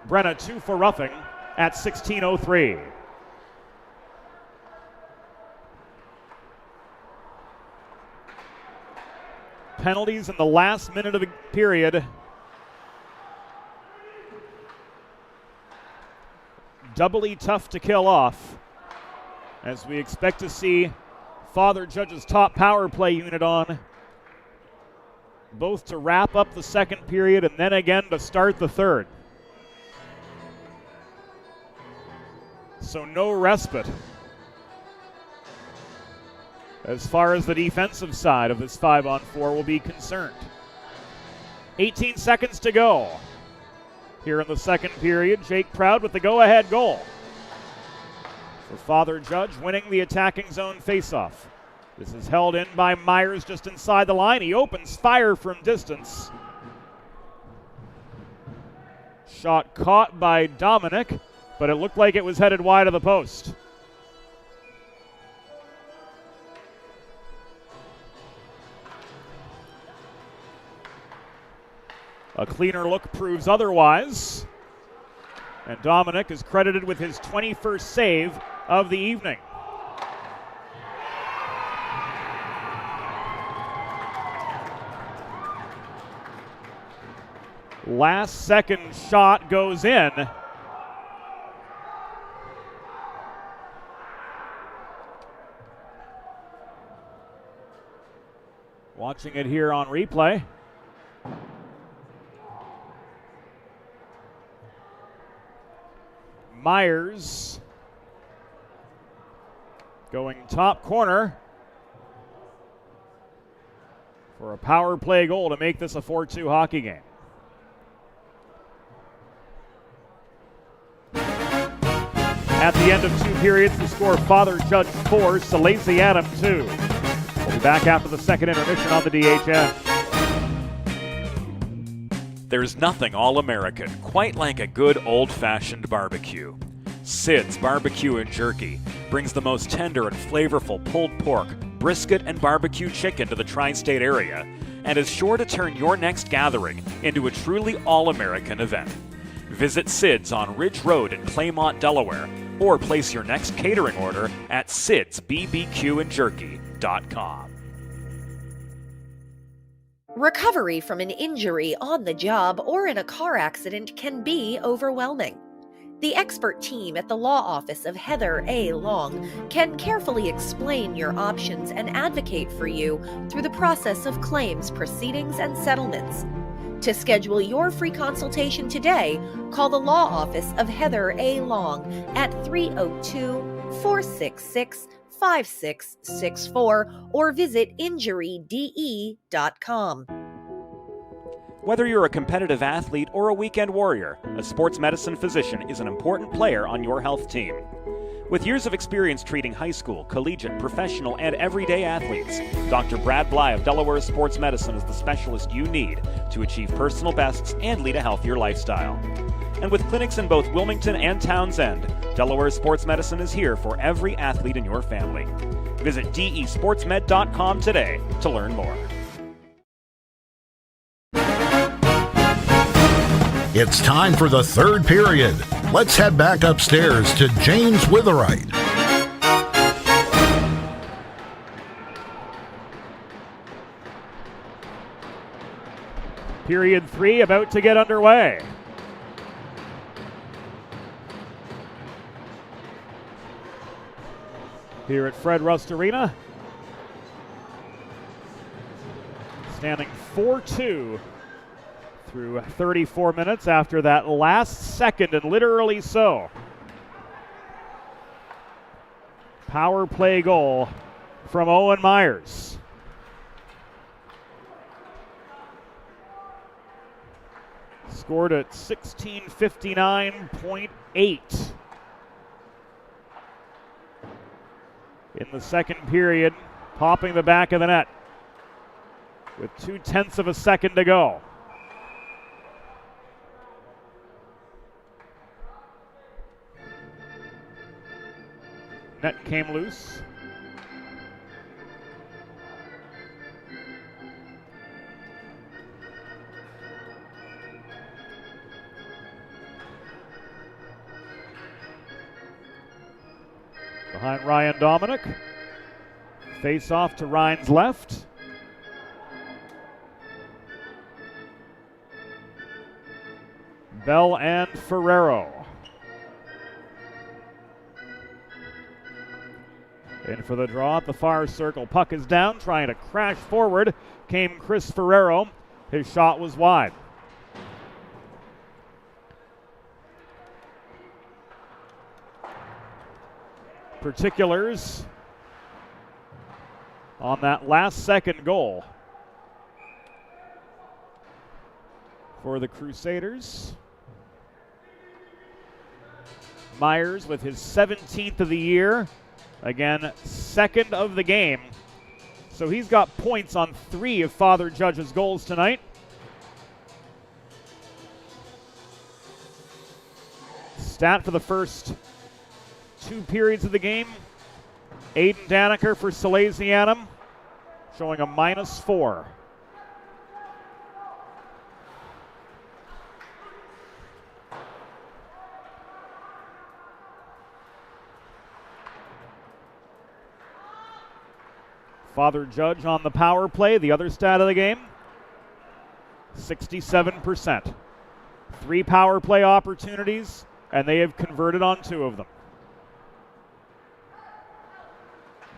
Brenna 2 for roughing at 16:03. Penalties in the last minute of the period. Doubly tough to kill off, as we expect to see Father Judge's top power play unit on, both to wrap up the second period and then again to start the third. So no respite as far as the defensive side of this 5-on-4 will be concerned. 18 seconds to go here in the second period. Jake Proud with the go-ahead goal for Father Judge, winning the attacking zone faceoff. This is held in by Myers just inside the line. He opens fire from distance. Shot caught by Dominic, but it looked like it was headed wide of the post. A cleaner look proves otherwise. And Dominic is credited with his 21st save of the evening. Last second shot goes in. Watching it here on replay. Myers going top corner for a power play goal to make this a 4-2 hockey game. At the end of 2 periods, the score Father Judge 4, Salesianum 2. We'll be back after the second intermission on the DHS. There's nothing all-American quite like a good old-fashioned barbecue. Sid's Barbecue and Jerky brings the most tender and flavorful pulled pork, brisket, and barbecue chicken to the tri-state area and is sure to turn your next gathering into a truly all-American event. Visit Sid's on Ridge Road in Claymont, Delaware, or place your next catering order at sidsbbqandjerky.com. Recovery from an injury on the job or in a car accident can be overwhelming. The expert team at the law office of Heather A. Long can carefully explain your options and advocate for you through the process of claims, proceedings, and settlements. To schedule your free consultation today, call the law office of Heather A. Long at 302-466-5664 or visit injuryde.com. Whether you're a competitive athlete or a weekend warrior, a sports medicine physician is an important player on your health team. With years of experience treating high school, collegiate, professional, and everyday athletes, Dr. Brad Bly of Delaware Sports Medicine is the specialist you need to achieve personal bests and lead a healthier lifestyle. And with clinics in both Wilmington and Townsend, Delaware Sports Medicine is here for every athlete in your family. Visit desportsmed.com today to learn more. It's time for the third period. Let's head back upstairs to James Witherite. Period 3 about to get underway. Here at Fred Rust Arena. Standing 4-2 through 34 minutes after that last second, and literally so. Power play goal from Owen Myers. Scored at 16:59.8 in the second period, popping the back of the net with 0.2 of a second to go. Net came loose. Behind Ryan Dominic. Face off to Ryan's left. Bell and Ferrero. In for the draw at the far circle. Puck is down, trying to crash forward. Came Chris Ferrero. His shot was wide. Particulars on that last second goal for the Crusaders. Myers with his 17th of the year. Again, second of the game. So he's got points on 3 of Father Judge's goals tonight. Stat for the first 2 periods of the game. Aiden Daniker for Salesianum, showing a -4. Father Judge on the power play, the other stat of the game, 67%. 3 power play opportunities, and they have converted on 2 of them.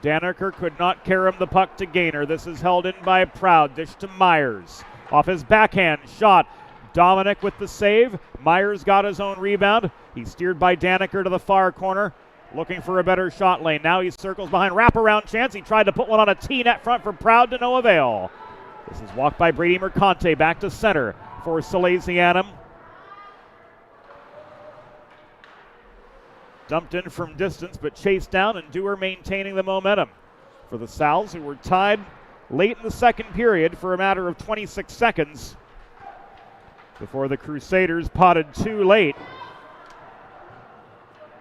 Daniker could not carry him the puck to Gaynor. This is held in by Proud. Dish to Myers. Off his backhand shot. Dominic with the save. Myers got his own rebound. He's steered by Daniker to the far corner, looking for a better shot lane. Now he circles behind. Wraparound chance. He tried to put one on a T-net front for Proud to no avail. This is walked by Brady Mercante. Back to center for Salesianum. Dumped in from distance, but chased down, and Dewar maintaining the momentum for the Sal's, who were tied late in the second period for a matter of 26 seconds before the Crusaders potted too late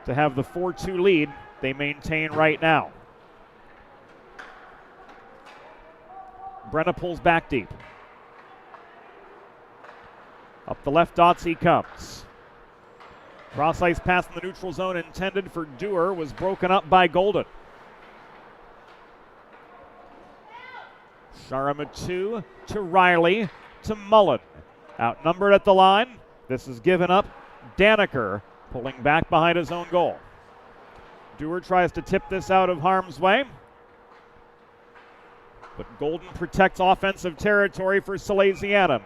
to have the 4-2 lead they maintain right now. Brenna pulls back deep. Up the left dots he comes. Cross ice pass in the neutral zone intended for Dewar was broken up by Golden. Sharamatu to Riley to Mullen. Outnumbered at the line. This is given up. Daniker pulling back behind his own goal. Dewar tries to tip this out of harm's way, but Golden protects offensive territory for Salesianum.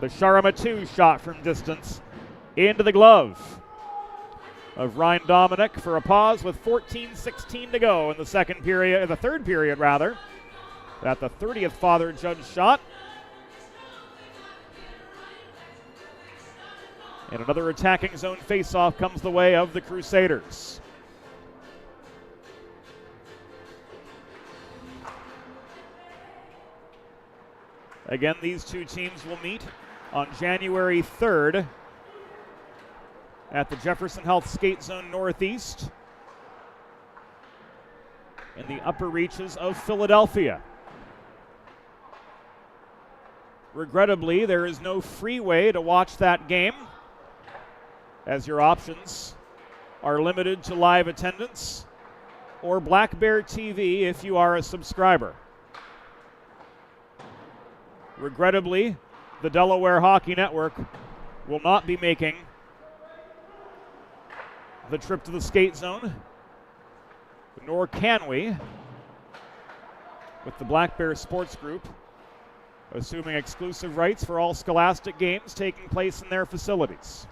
The Sharamatu shot from distance into the glove of Ryan Dominic for a pause with 14:16 to go in the third period. At the 30th Father Judge shot. And another attacking zone faceoff comes the way of the Crusaders. Again, these two teams will meet on January 3rd at the Jefferson Health Skate Zone Northeast in the upper reaches of Philadelphia. Regrettably, there is no free way to watch that game, as your options are limited to live attendance or Black Bear TV if you are a subscriber. Regrettably, the Delaware Hockey Network will not be making the trip to the skate zone, nor can we, with the Black Bear Sports Group assuming exclusive rights for all Scholastic games taking place in their facilities.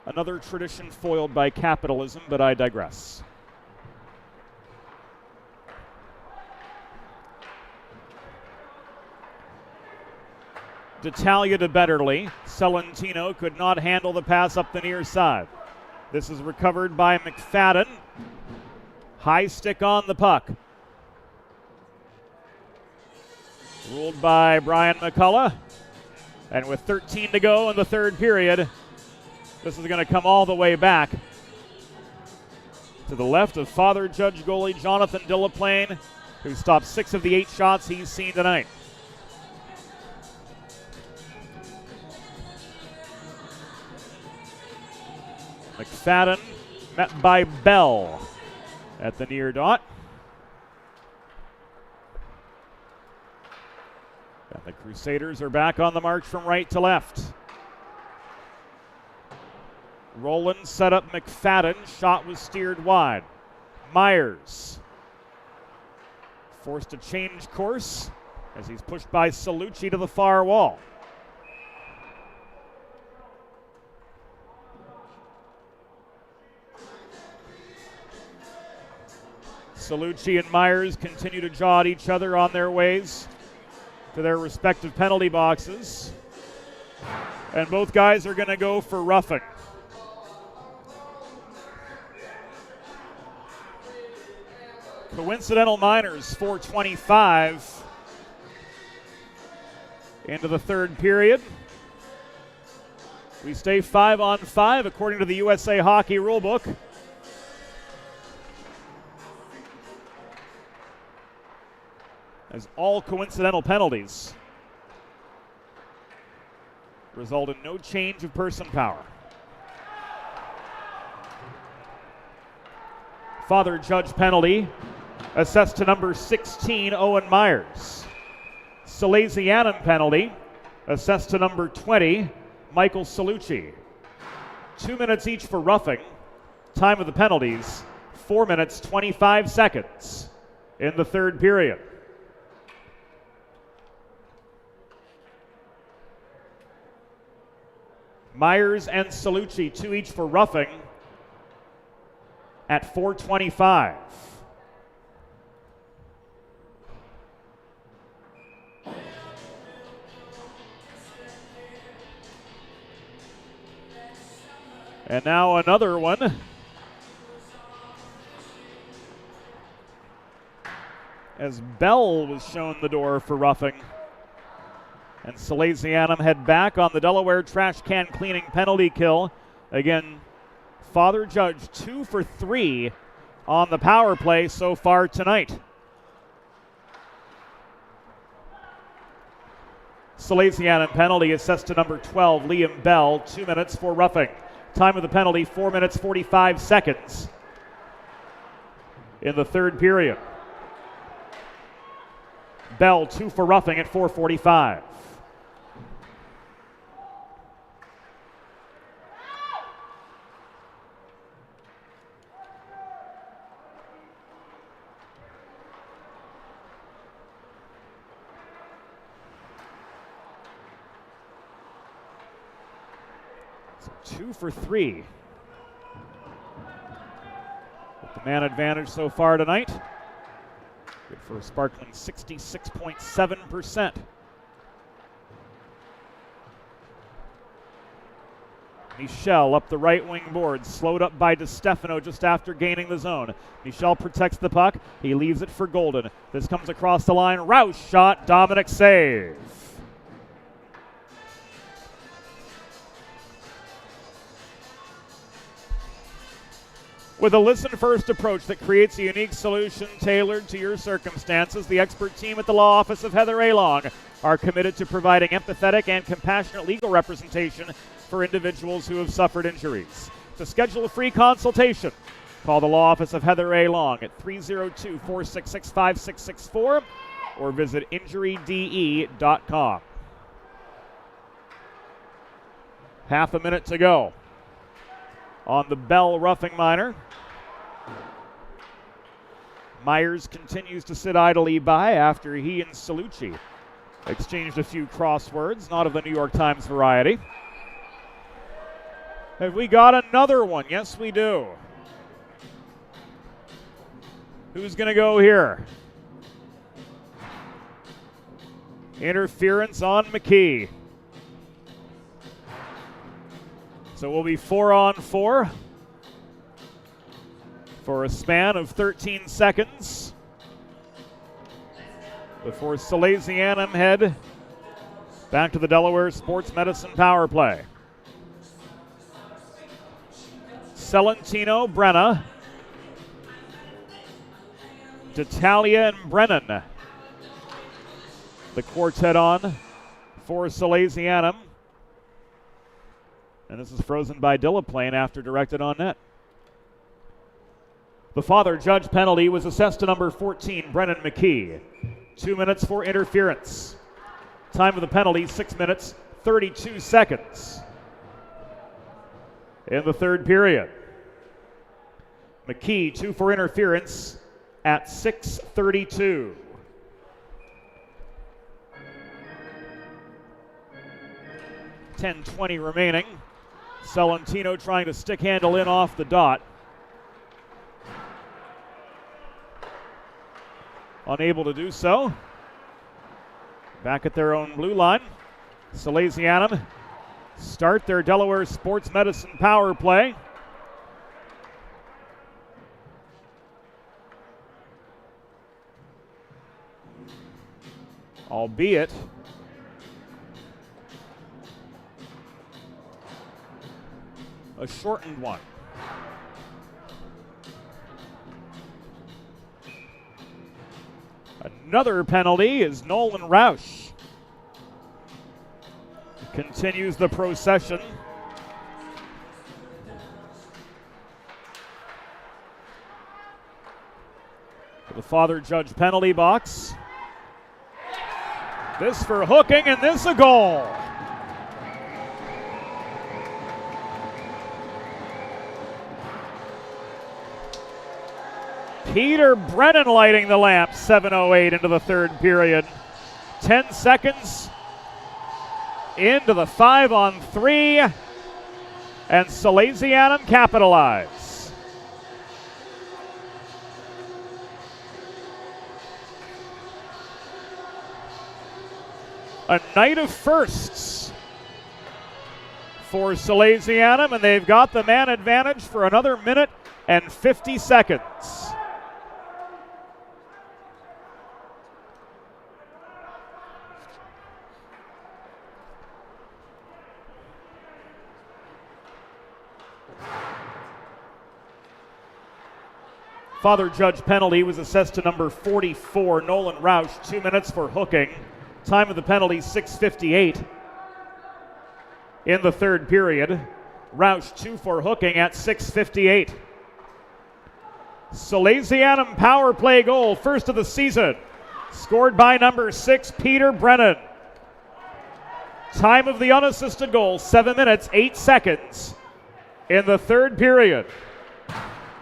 Another tradition foiled by capitalism, but I digress. D'Italia to Betterly. Celentino could not handle the pass up the near side. This is recovered by McFadden. High stick on the puck. Ruled by Brian McCullough. And with 13 to go in the third period, this is going to come all the way back to the left of Father Judge goalie Jonathan Dillaplane, who stopped 6 of the 8 shots he's seen tonight. McFadden met by Bell at the near dot. And the Crusaders are back on the march from right to left. Rowland set up McFadden. Shot was steered wide. Myers forced to change course as he's pushed by Salucci to the far wall. Salucci and Myers continue to jaw at each other on their ways to their respective penalty boxes. And both guys are going to go for roughing. Coincidental Miners 4:25 into the third period. We stay 5-on-5 according to the USA Hockey Rulebook. As all coincidental penalties result in no change of person power. Father Judge penalty assessed to number 16, Owen Myers. Salesianum penalty assessed to number 20, Michael Salucci. 2 minutes each for roughing. Time of the penalties, 4 minutes, 25 seconds in the third period. Myers and Salucci, 2 each for roughing at 4:25. And now another one. As Bell was shown the door for roughing. And Salesianum head back on the Delaware trash can cleaning penalty kill. Again, Father Judge 2 for 3 on the power play so far tonight. Salesianum penalty assessed to number 12, Liam Bell, 2 minutes for roughing. Time of the penalty, 4 minutes, 45 seconds in the third period. Bell, 2 for roughing at 4:45. So 2 for 3. With the man advantage so far tonight. Good for a sparkling 66.7%. Michel up the right wing board, slowed up by DeStefano just after gaining the zone. Michel protects the puck. He leaves it for Golden. This comes across the line. Roush shot. Dominic save. With a listen-first approach that creates a unique solution tailored to your circumstances, the expert team at the law office of Heather A. Long are committed to providing empathetic and compassionate legal representation for individuals who have suffered injuries. To schedule a free consultation, call the law office of Heather A. Long at 302-466-5664 or visit injuryde.com. Half a minute to go on the Bell roughing minor. Myers continues to sit idly by after he and Salucci exchanged a few crosswords, not of the New York Times variety. Have we got another one? Yes, we do. Who's going to go here? Interference on McKee. So we'll be 4-on-4 for a span of 13 seconds before Salesianum head back to the Delaware Sports Medicine power play. Celentino, Brenna, D'Italia, and Brennan. The quartet on for Salesianum. And this is frozen by Dillaplane after directed on net. The Father Judge penalty was assessed to number 14, Brennan McKee. 2 minutes for interference. Time of the penalty, 6 minutes, 32 seconds in the third period. McKee, 2 for interference at 6:32. .10:20 remaining. Celentino trying to stick handle in off the dot. Unable to do so. Back at their own blue line. Salesianum start their Delaware Sports Medicine power play. Albeit a shortened one. Another penalty is Nolan Roush. Continues the procession. Father Judge penalty box. This for hooking, and this a goal. Peter Brennan lighting the lamp, 7:08 into the third period. 10 seconds into the 5-on-3, and Salesianum capitalize. A night of firsts for Salesianum, and they've got the man advantage for another minute and 50 seconds. Father Judge penalty was assessed to number 44, Nolan Roush, 2 minutes for hooking. Time of the penalty, 6:58 in the third period. Roush 2 for hooking at 6:58. Salesianum power play goal, first of the season, scored by number 6, Peter Brennan. Time of the unassisted goal, 7 minutes, 8 seconds in the third period.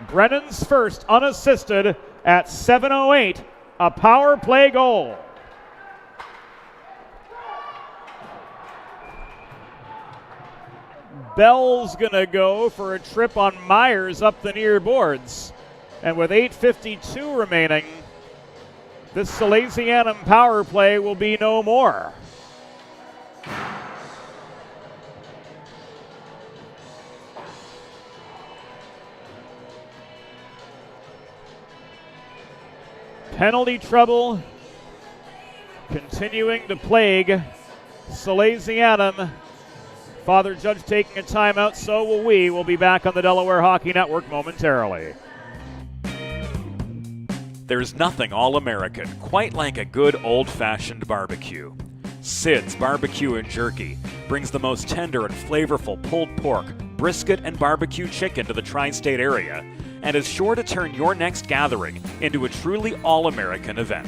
Brennan's first unassisted at 7:08, a power play goal. Bell's gonna go for a trip on Myers up the near boards. And with 8:52 remaining, this Salesianum power play will be no more. Penalty trouble continuing to plague Salesianum. Father Judge taking a timeout, so will we. We'll be back on the Delaware Hockey Network momentarily. There's nothing all-American quite like a good old-fashioned barbecue. Sid's Barbecue and Jerky brings the most tender and flavorful pulled pork, brisket, and barbecue chicken to the tri-state area, and is sure to turn your next gathering into a truly all-American event.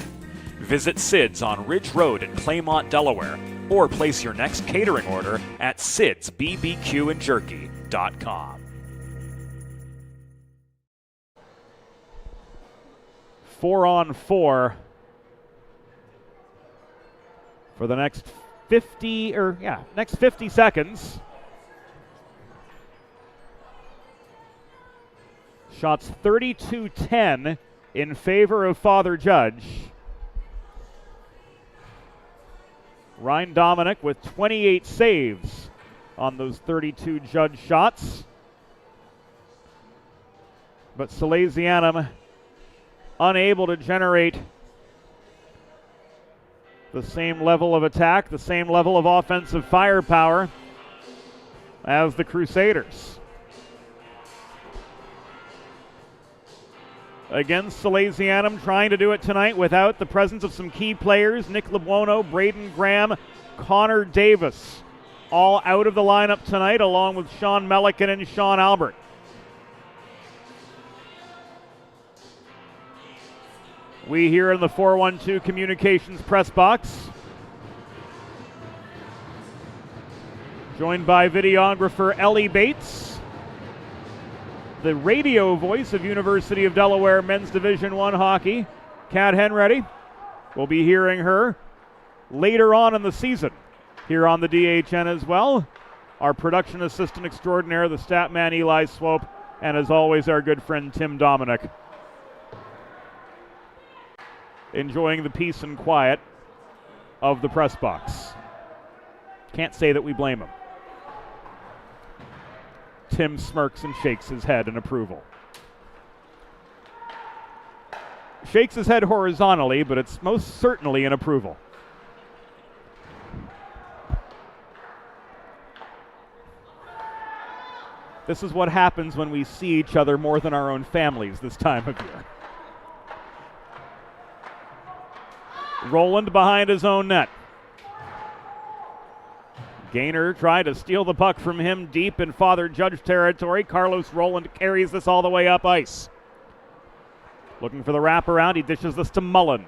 Visit Sid's on Ridge Road in Claymont, Delaware, or place your next catering order at sidsbbqandjerky.com. 4-on-4 for the next 50 seconds. Shots 32-10 in favor of Father Judge. Ryan Dominic with 28 saves on those 32 Judge shots. But Salesianum unable to generate the same level of attack, the same level of offensive firepower as the Crusaders. Again, Salesianum trying to do it tonight without the presence of some key players. Nick LeBuono, Braden Graham, Connor Davis, all out of the lineup tonight, along with Sean Melican and Sean Albert. We here in the 412 Communications press box, joined by videographer Ellie Bates, the radio voice of University of Delaware Men's Division I hockey, Kat Henready. We'll be hearing her later on in the season here on the DHN as well. Our production assistant extraordinaire, the stat man Eli Swope, and as always, our good friend Tim Dominic. Enjoying the peace and quiet of the press box. Can't say that we blame him. Tim smirks and shakes his head in approval. Shakes his head horizontally, but it's most certainly in approval. This is what happens when we see each other more than our own families this time of year. Roland behind his own net. Gaynor tried to steal the puck from him deep in Father Judge territory. Carlos Roland carries this all the way up ice. Looking for the wraparound. He dishes this to Mullen.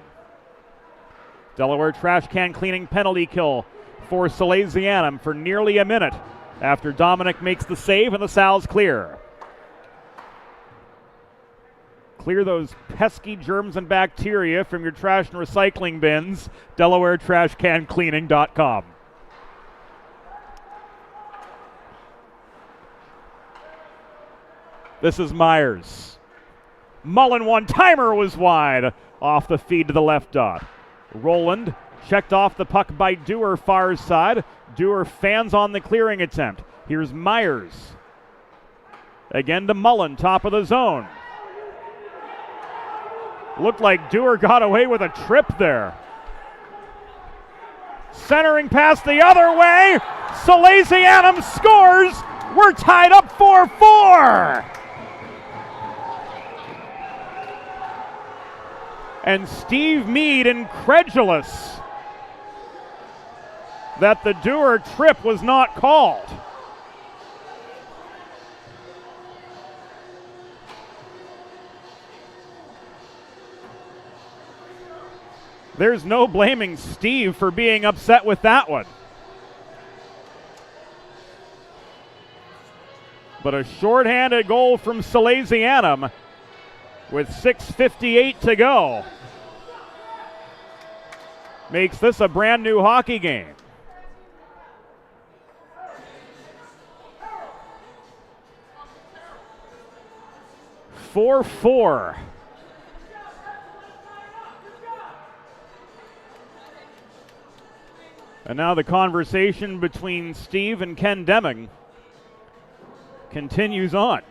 Delaware trash can cleaning penalty kill for Salesianum for nearly a minute after Dominic makes the save and the Sal's clear. Clear those pesky germs and bacteria from your trash and recycling bins. DelawareTrashCanCleaning.com. This is Myers. Mullen one-timer was wide off the feed to the left dot. Roland checked off the puck by Dewar far side. Dewar fans on the clearing attempt. Here's Myers. Again to Mullen, top of the zone. Looked like Dewar got away with a trip there. Centering pass the other way. Salesianum scores. We're tied up 4-4. And Steve Meade incredulous that the Dewar trip was not called. There's no blaming Steve for being upset with that one. But a shorthanded goal from Salesianum with 6:58 to go makes this a brand new hockey game. "4-4. And now the conversation between Steve and Ken Deming continues on.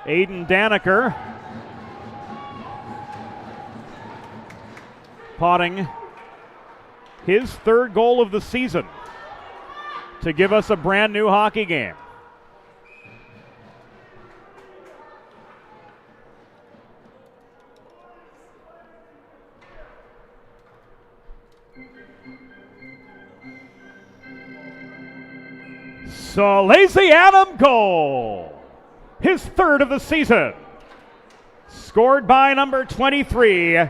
Aiden Daniker potting his third goal of the season to give us a brand new hockey game. Salesianum goal! His third of the season. Scored by number 23,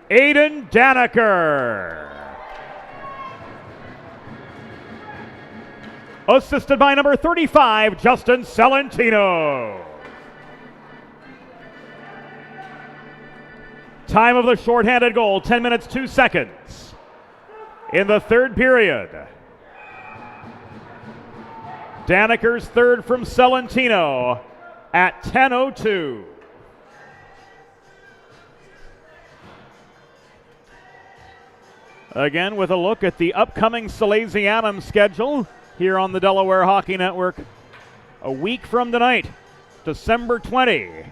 Aiden Daniker. Assisted by number 35, Justin Celentino. Time of the shorthanded goal, 10 minutes, 2 seconds. In the third period. Daniker's third from Celentino at 10:02. Again, with a look at the upcoming Salesianum schedule here on the Delaware Hockey Network. A week from tonight, December 20.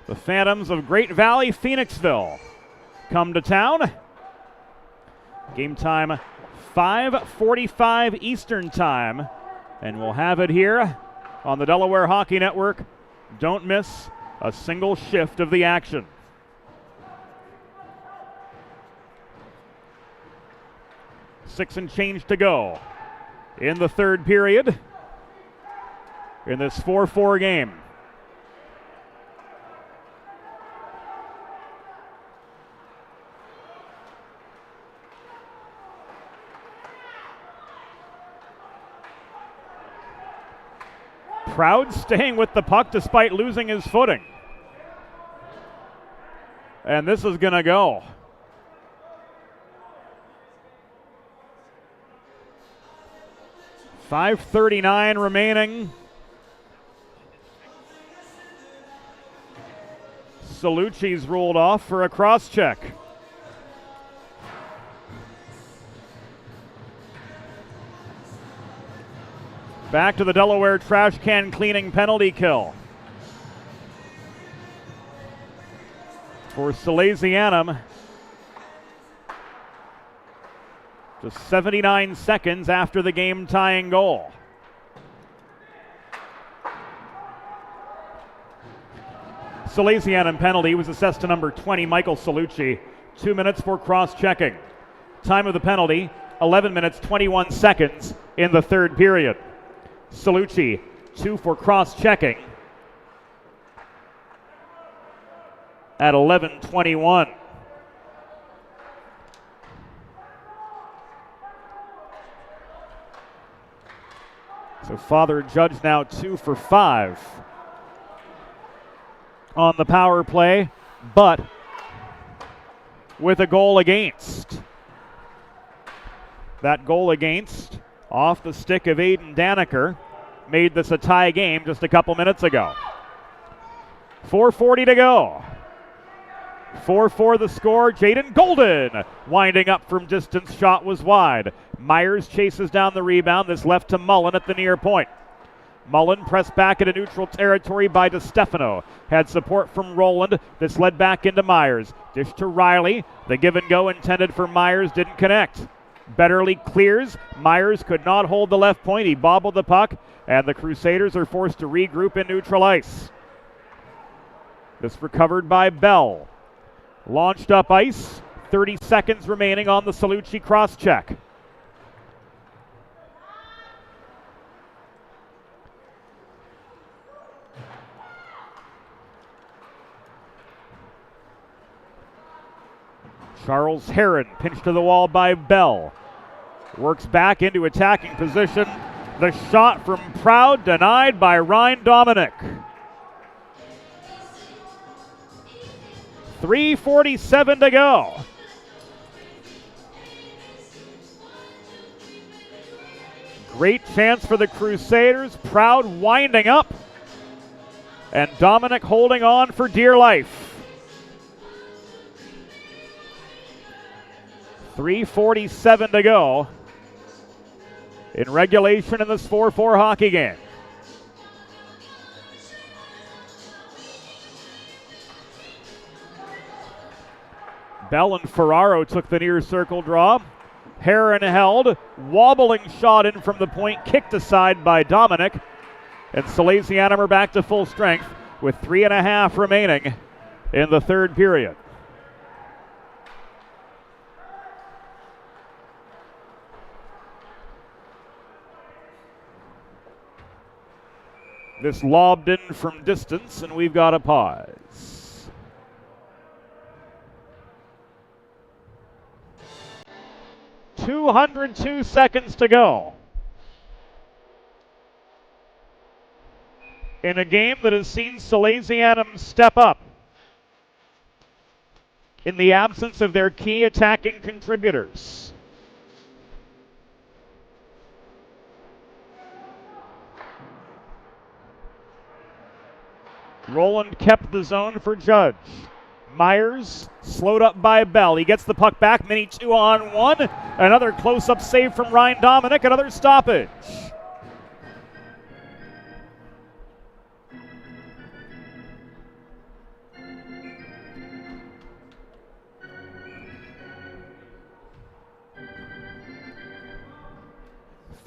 The Phantoms of Great Valley, Phoenixville come to town. Game time 5:45 Eastern Time, and we'll have it here on the Delaware Hockey Network. Don't miss a single shift of the action. Six and change to go in the third period in this 4-4 game. Proud staying with the puck despite losing his footing. And this is going to go. .539 remaining. Salucci's rolled off for a cross check. Back to the Delaware trash can cleaning penalty kill. For Salesianum, just 79 seconds after the game tying goal. Salesianum penalty was assessed to number 20, Michael Salucci. 2 minutes for cross-checking. Time of the penalty, 11 minutes, 21 seconds in the third period. Salucci, 2 for cross-checking at 11:21. So Father Judge now 2 for 5 on the power play, but with a goal against. That goal against, off the stick of Aiden Daniker, made this a tie game just a couple minutes ago. 4:40 to go. 4-4 the score. Jaden Golden winding up from distance. Shot was wide. Myers chases down the rebound. This left to Mullen at the near point. Mullen pressed back into neutral territory by DeStefano. Had support from Roland. This led back into Myers. Dish to Riley. The give and go intended for Myers didn't connect. Betterly clears. Myers could not hold the left point. He bobbled the puck, and the Crusaders are forced to regroup in neutral ice. This recovered by Bell. Launched up ice. 30 seconds remaining on the Salucci cross-check. Charles Heron pinched to the wall by Bell. Works back into attacking position. The shot from Proud denied by Ryan Dominic. 3:47 to go. Great chance for the Crusaders. Proud winding up. And Dominic holding on for dear life. 3:47 to go in regulation in this 4-4 hockey game. Bell and Ferraro took the near circle draw. Heron held. Wobbling shot in from the point, kicked aside by Dominic. And Salesianum are back to full strength with 3.5 remaining in the third period. This lobbed in from distance, and we've got a pause. .202 seconds to go in a game that has seen Salesianum step up in the absence of their key attacking contributors. Roland kept the zone for Judge. Myers slowed up by Bell. He gets the puck back. Mini 2-on-1. Another close-up save from Ryan Dominic. Another stoppage.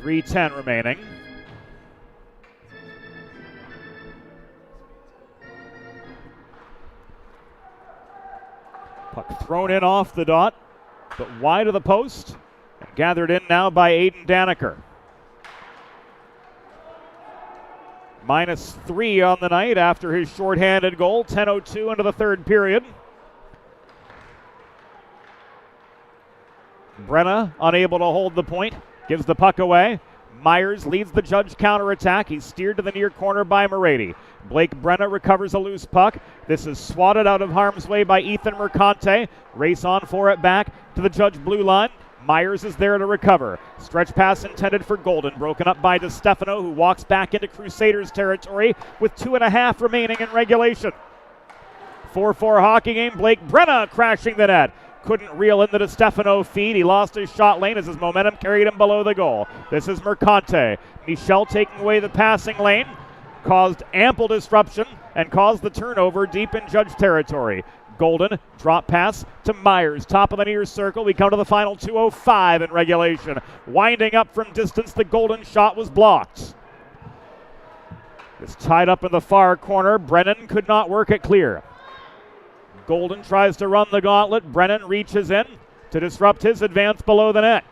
.310 remaining. Puck thrown in off the dot, but wide of the post. And gathered in now by Aiden Daniker. -3 on the night after his shorthanded goal. 10:02 into the third period. Brenna unable to hold the point. Gives the puck away. Myers leads the Judge counterattack. He's steered to the near corner by Morady. Blake Brenna recovers a loose puck. This is swatted out of harm's way by Ethan Mercante. Race on for it back to the Judge blue line. Myers is there to recover. Stretch pass intended for Golden. Broken up by DeStefano, who walks back into Crusaders territory with 2.5 remaining in regulation. 4-4 hockey game. Blake Brenna crashing the net. Couldn't reel in the DeStefano feed. He lost his shot lane as his momentum carried him below the goal. This is Mercante. Michel taking away the passing lane. Caused ample disruption and caused the turnover deep in Judge territory. Golden, drop pass to Myers. Top of the near circle. We come to the final 2:05 in regulation. Winding up from distance, the Golden shot was blocked. It's tied up in the far corner. Brennan could not work it clear. Golden tries to run the gauntlet. Brennan reaches in to disrupt his advance below the net.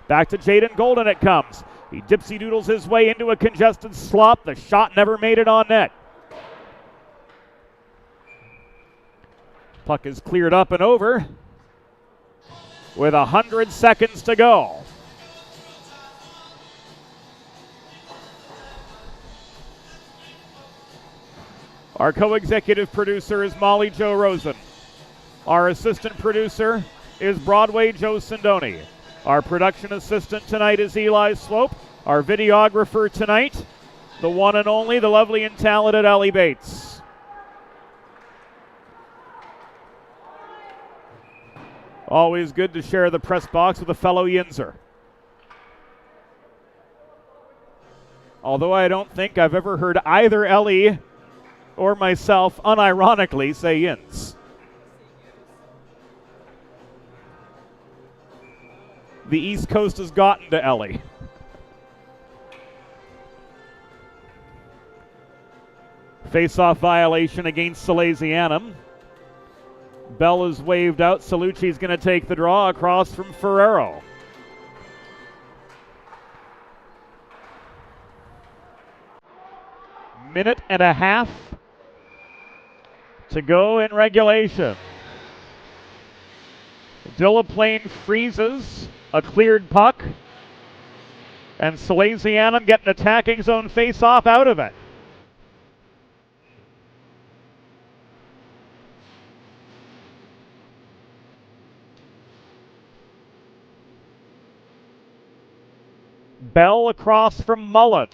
Back to Jaden Golden it comes. He dipsy doodles his way into a congested slot. The shot never made it on net. Puck is cleared up and over with 100 seconds to go. Our co-executive producer is Molly Jo Rosen. Our assistant producer is Broadway Joe Sindoni. Our production assistant tonight is Eli Slope. Our videographer tonight, the one and only, the lovely and talented Ellie Bates. Always good to share the press box with a fellow Yinzer. Although I don't think I've ever heard either Ellie or myself unironically say Yins. The East Coast has gotten to Ellie. Face-off violation against Salesianum. Bell is waved out. Salucci's going to take the draw across from Ferrero. Minute and a half to go in regulation. Delaplane freezes a cleared puck, and Salesianum get an attacking zone face-off out of it. Bell across from Mullen.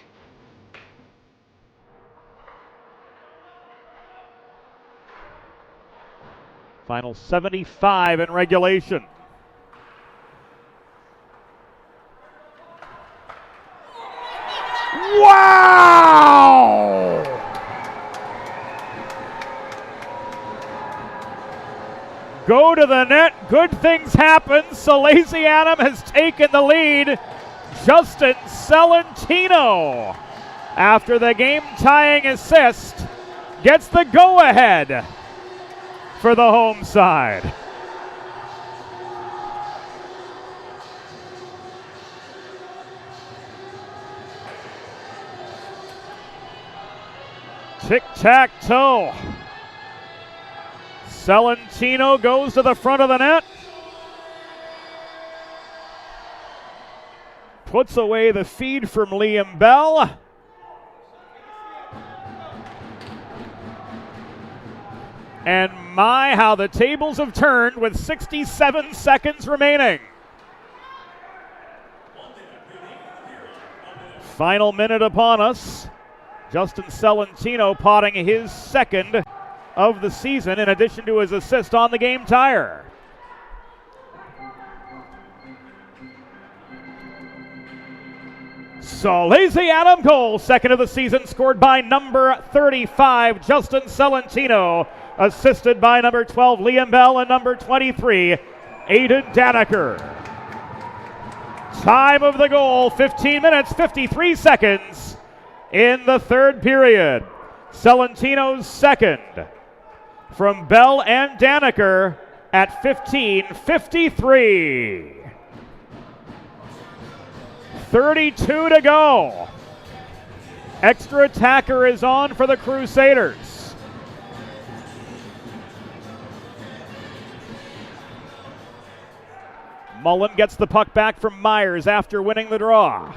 Final 75 in regulation. Wow! Go to the net. Good things happen. Salesianum has taken the lead. Justin Celentino, after the game-tying assist, gets the go-ahead for the home side. Tic-tac-toe. Celentino goes to the front of the net. Puts away the feed from Liam Bell. And my, how the tables have turned with 67 seconds remaining. Final minute upon us. Justin Celentino potting his second of the season in addition to his assist on the game tire. Salesianum goal, second of the season, scored by number 35, Justin Celentino, assisted by number 12, Liam Bell, and number 23, Aiden Danaker. Time of the goal, 15 minutes, 53 seconds in the third period. Celentino's second from Bell and Danaker at 15:53. 32 to go. Extra attacker is on for the Crusaders. Mullen gets the puck back from Myers after winning the draw.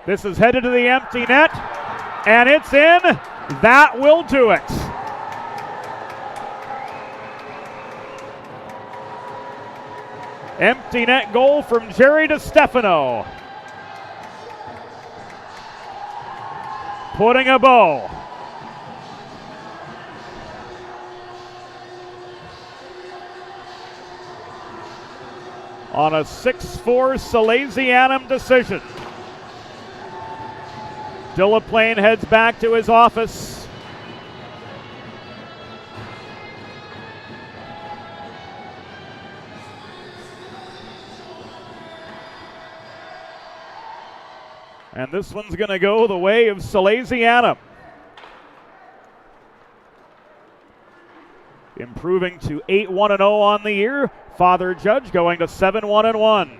This is headed to the empty net, and it's in. That will do it. Empty net goal from Jerry DeStefano. Putting a bow on a 6-4 Salesianum decision. Delaplane heads back to his office. And this one's going to go the way of Salesianum. improving to 8-1-0 on the year. Father Judge going to 7-1-1.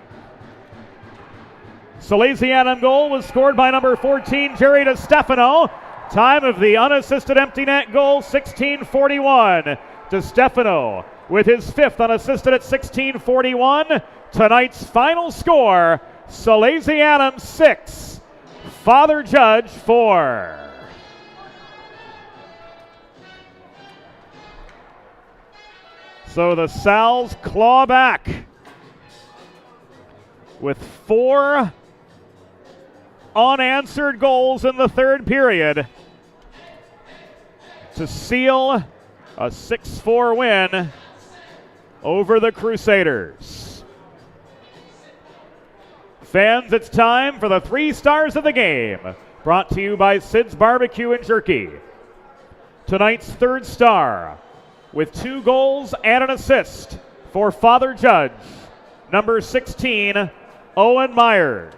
Salesianum goal was scored by number 14, Jerry DeStefano. Time of the unassisted empty net goal, 16:41. DeStefano with his 5th unassisted at 16:41. Tonight's final score, Salesianum 6, Father Judge 4. So the Sal's claw back with 4 unanswered goals in the third period to seal a 6-4 win over the Crusaders. Fans, it's time for the 3 stars of the game, brought to you by Sid's Barbecue and Jerky. Tonight's 3rd star, with 2 goals and an assist for Father Judge, number 16, Owen Myers.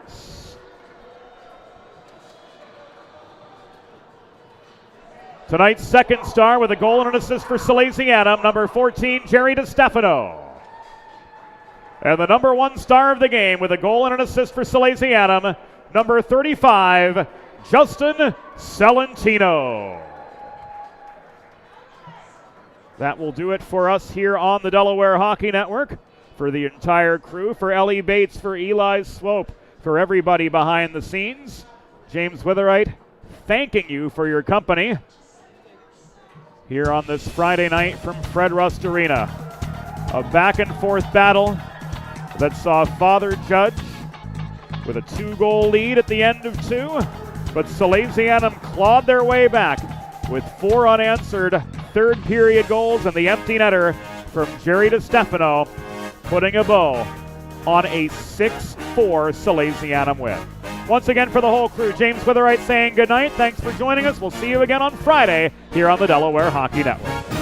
Tonight's 2nd star with a goal and an assist for Salesianum, number 14, Jerry DeStefano. And the number 1 star of the game with a goal and an assist for Salesianum, number 35, Justin Celentino. That will do it for us here on the Delaware Hockey Network. For the entire crew, for Ellie Bates, for Eli Swope, for everybody behind the scenes, James Witherite thanking you for your company here on this Friday night from Fred Rust Arena. A back-and-forth battle that saw Father Judge with a 2-goal lead at the end of 2, but Salesianum clawed their way back with 4 unanswered third-period goals and the empty netter from Jerry DeStefano, putting a bow on a 6-4 Salesianum win. Once again, for the whole crew, James Witherite saying goodnight. Thanks for joining us. We'll see you again on Friday here on the Delaware Hockey Network.